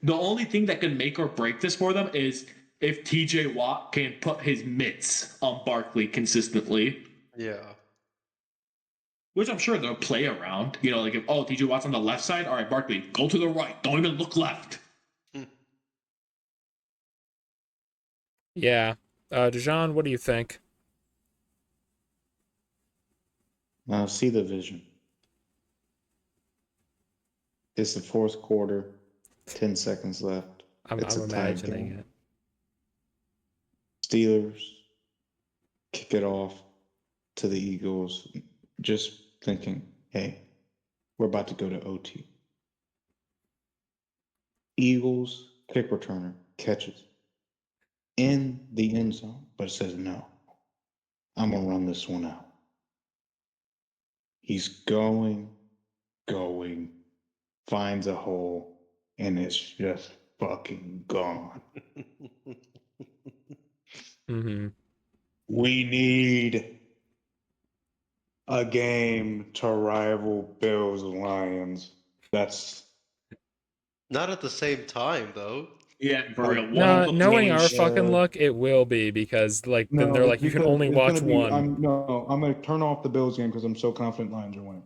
The only thing that can make or break this for them is if TJ Watt can put his mitts on Barkley consistently. Yeah. Which I'm sure they'll play around. You know, like if TJ Watt's on the left side, all right, Barkley, go to the right. Don't even look left. Yeah. Dejan, what do you think? Now see the vision. It's the fourth quarter, 10 seconds left. I'm It's a tied imagining game. it. Steelers kick it off to the Eagles, just thinking, hey, we're about to go to OT. Eagles kick returner catches in the end zone, but says, no, I'm going to run this one out. He's going, finds a hole, and it's just fucking gone. Mm-hmm. We need a game to rival Bills Lions. That's Not at the same time, though. Yeah, for real. No, One knowing game our show. fucking luck, it will be because like then they're like you can because only it's watch gonna be- one. I'm gonna turn off the Bills game because I'm so confident Lions are winning.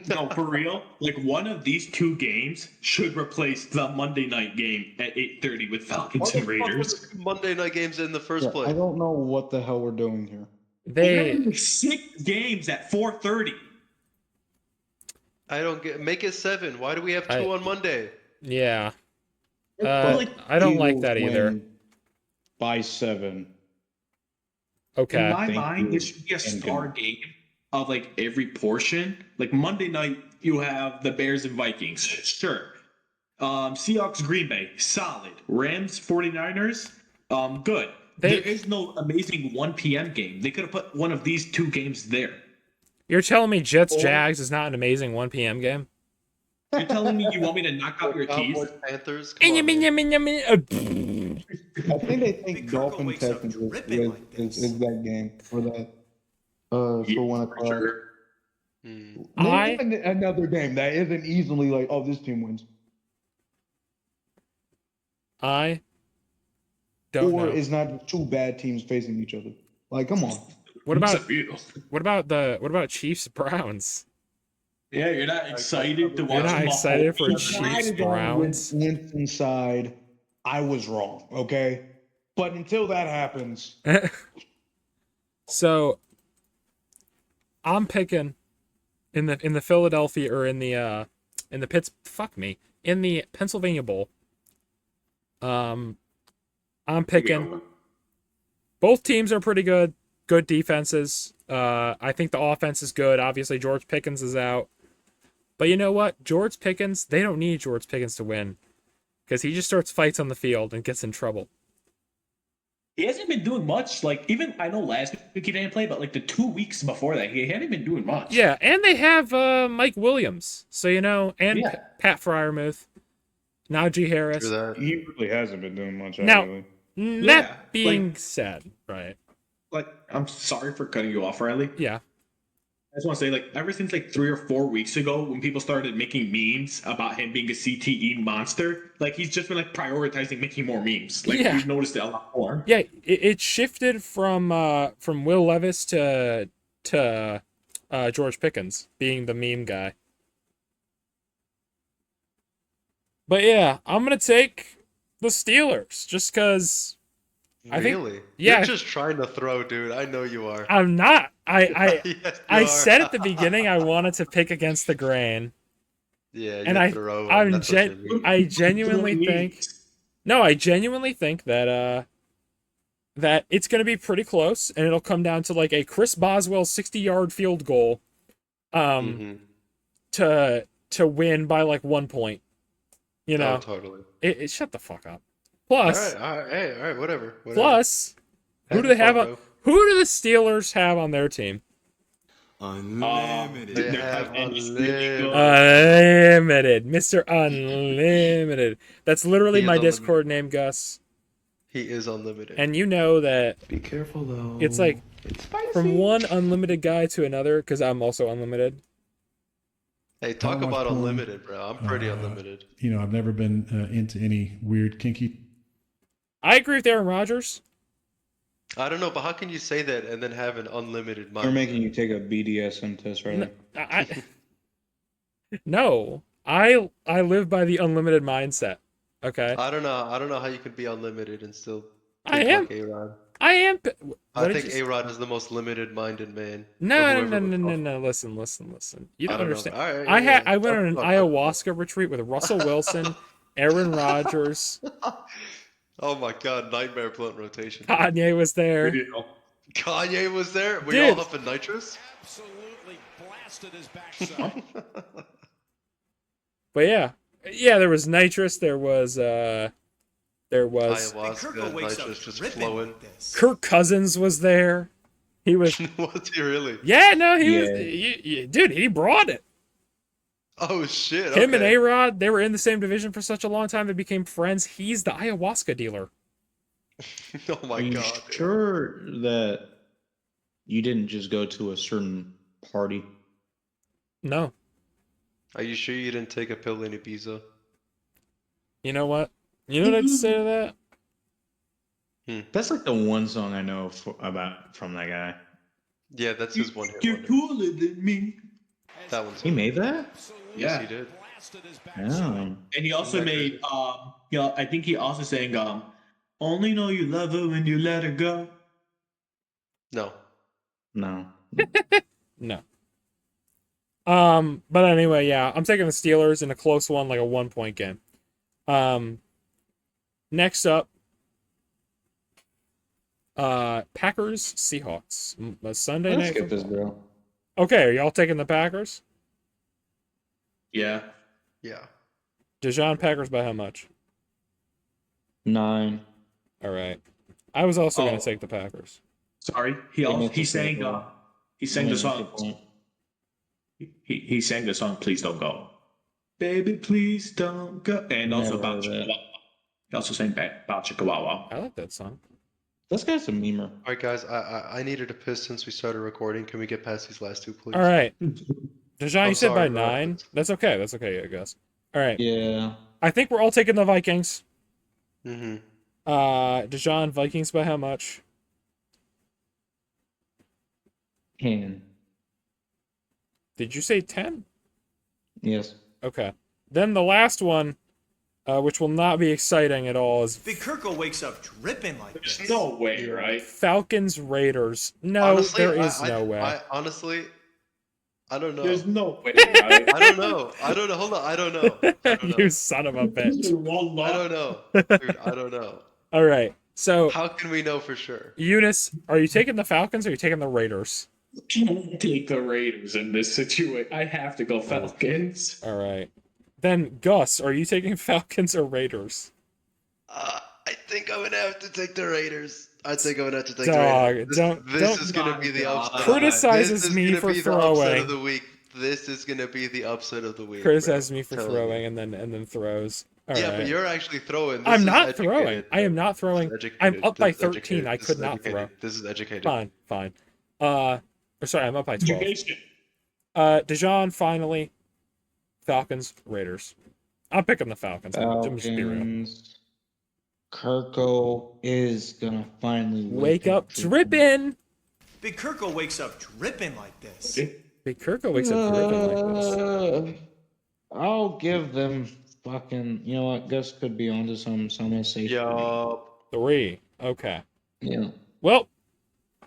No, for real. Like one of these two games should replace the Monday night game at 8:30 with Falcons What and the fuck were Raiders. the two Monday night games in the first I place? don't know what the hell we're doing here. We're They having 6 games at 4:30. I don't get. Make it 7. Why do we have 2 I- on Monday? yeah. But I don't like Eagles that either. win by 7. in Okay. my Thank mind, you, it should be a and star good. game of like every portion. Like Monday night, you have the Bears and Vikings. Sure. Seahawks, Green Bay, solid. Rams, 49ers, good. They- There is no amazing 1 p.m. game. They could have put one of these two games there. You're telling me Jets Or- Jags is not an amazing 1 p.m. game? You're telling me you want me to knock out your Cowboys, teeth? Panthers. Come on, man. I think they think Big Kirk Dolphin wakes up Texans dripping like this. is that game for that. For 1 o'clock. Sure. Hmm. I- Name another game that isn't easily like, oh, this team wins. I don't Or know. is not two bad teams facing each other. Like, come on. What about Except you. what about Chiefs Browns? Yeah, you're not excited to watch. You're not Mahomes excited for and Chiefs Decided on Browns? Winston side, I was wrong, okay? But until that happens, So I'm picking in the Philadelphia or in the Pennsylvania Bowl. I'm picking both teams are pretty good defenses. I think the offense is good. Obviously George Pickens is out. But you know what? George Pickens, they don't need George Pickens to win because he just starts fights on the field and gets in trouble. He hasn't been doing much. Like even I know last week he didn't play, but like the 2 weeks before that, he hadn't been doing much. Yeah, and they have Mike Williams. So, and Yeah. Pat Fryermuth, Najee Harris. True that. he really hasn't been doing much. Now- Actually. Yeah, That being said, right. Like I'm sorry for cutting you off, Riley. Yeah. I just want to say, like, ever since like 3 or 4 weeks ago, when people started making memes about him being a CTE monster, like he's just been like prioritizing making more memes. Like Yeah. we've noticed it a lot more. Yeah, it shifted from Will Levis to George Pickens being the meme guy. But yeah, I'm gonna take the Steelers just because I think- Really? yeah. You're just trying to throw, dude. I know you are. I'm not. Yes, you I are. said at the beginning I wanted to pick against the grain. Yeah, and you I- throw. I'm That's what you mean. I genuinely think I genuinely think that that it's gonna be pretty close and it'll come down to like a Chris Boswell 60-yard field goal Mhm. to win by like 1 point. You know, Oh, totally. it shut the fuck up. All Plus, right, hey, all right, whatever. plus, who Have do they have? fun, bro. Who do the Steelers have on their team? Unlimited. They Their have tight end is really unlimited. good. Unlimited, Mr. Unlimited. That's literally He is my unlimited. Discord name, Gus. He is unlimited. And you know that Be careful though. it's like It's spicy. from one unlimited guy to another, because I'm also unlimited. Hey, talk watch about porn. unlimited, bro. I'm pretty unlimited. I've never been into any weird kinky. I agree with Aaron Rodgers. I don't know, but how can you say that and then have an unlimited mind? They're making you take a BDSM test, right? No, I live by the unlimited mindset. Okay, I don't know. I don't know how you can be unlimited and still I think am. like A-Rod. I am. I What did think you- A-Rod is the most limited-minded man. No, or no, whoever no, was no, no, awful. no. Listen. You don't I don't know. understand. All right, I went on an Talk- ayahuasca retreat with Russell Wilson, Aaron Rodgers, Oh my God, nightmare blunt rotation. Kanye was there. Kanye was there. Were Dude. y'all huffing nitrous? Absolutely blasted his backside. But yeah, there was nitrous. There was Big Kirk Ayahuasca, wakes up nitrous just dripping flowing. like this. Kirk Cousins was there. He was. Was he really? Yeah, no, he was. Yeah. Dude, he brought it. Oh shit. Him and okay. A-Rod, they were in the same division for such a long time. They became friends. He's the ayahuasca dealer. Oh my Are you God. dude. sure that you didn't just go to a certain party? No, Are you sure you didn't take a pill in Ibiza? you know what? You know what I have to say to that? That's like the one song I know about from that guy. Yeah, that's his one hit You're wonder. cooler than me. That one's He made that? Yes, Yeah. he did. Damn. And he also Isn't that made I think he also sang only know you love her when you let her go. No. No. No. But anyway, yeah, I'm taking the Steelers in a close one, like a 1-point game. Next up, Packers Seahawks, a Sunday Let's night skip this, football. bro. Okay, are y'all taking the Packers? Yeah. Yeah. Dijon Packers by how much? 9. All right. I was also going Oh. to take the Packers. Sorry. They make He the sang field goal. he sang the Make song. point. He sang the song Please Don't Go. Baby, please don't go. And also Never about heard that. Chihuahua. He also sang about Chihuahua. I like that song. This guy's a memer. All right, guys. I needed to piss since we started recording. Can we get past these last two, please? All right. Dijon, I'm you said by sorry, bro. 9. That's okay. That's okay, I guess. All right. Yeah. I think we're all taking the Vikings. Mm-hmm. Dijon, Vikings by how much? 10. Did you say 10? Yes. Okay. Then the last one, which will not be exciting at all, is Big Kirko wakes up dripping like this. There's no way, right? Falcons Raiders. No, Honestly, there is no way. Honestly, I don't know. There's no way, right? I don't know. Hold on. I don't know. I don't know. You son of a bitch. I don't know. Dude, I don't know. All right. So, How can we know for sure? Eunice, are you taking the Falcons or are you taking the Raiders? Can't take the Raiders in this situation. I have to go Falcons. All right. Then, Gus, are you taking Falcons or Raiders? I think I'm gonna have to take the Raiders. I think I'm gonna have to take Dog, the Raiders. don't- This don't- is gonna be the upset. Criticizes This is me gonna for be the upset throwing. of the week. This is gonna be the upset of the week. Criticizes bro. me for Telling throwing you. and then throws. All Yeah, right. but you're actually throwing. This I'm is not educated, throwing. I am not throwing. This is I'm educated. up by This is 13. educated. I This could is not educated. throw. This is educated. Fine. Or sorry, I'm up by 12. Education. Dijon, finally. Falcons, Raiders. I'm picking the Falcons. I'm just be real. Falcons. Kirko is gonna finally Wake up dripping. Big Kirko wakes up dripping like this. Big Kirko wakes up dripping like this. I'll give them fucking. You know what? Gus could be onto some. So I'm gonna say Yup. 3. Okay. Yeah. Well,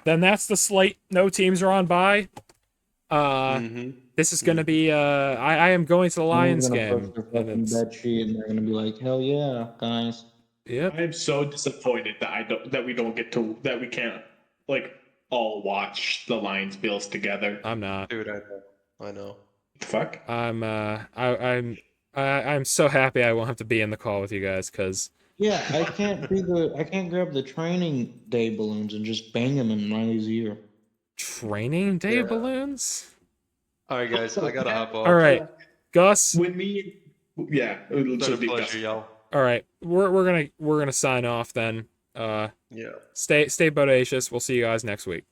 then that's the slate. No teams are on bye. This is gonna be. I am going to the Lions game. Their And fucking it's, bet sheet, and they're gonna be like, hell yeah, guys. yep. I'm so disappointed that we can't like all watch the Lions Bills together. I'm not. Dude, I know. Fuck. I'm so happy I won't have to be in the call with you guys because Yeah, I can't grab the training day balloons and just bang them in Riley's ear. training day Yeah. balloons. All right, guys, I gotta hop off. All right, Gus. With me, yeah. It's been a pleasure, y'all. All right, we're gonna sign off then. Yeah. Stay bodacious. We'll see you guys next week.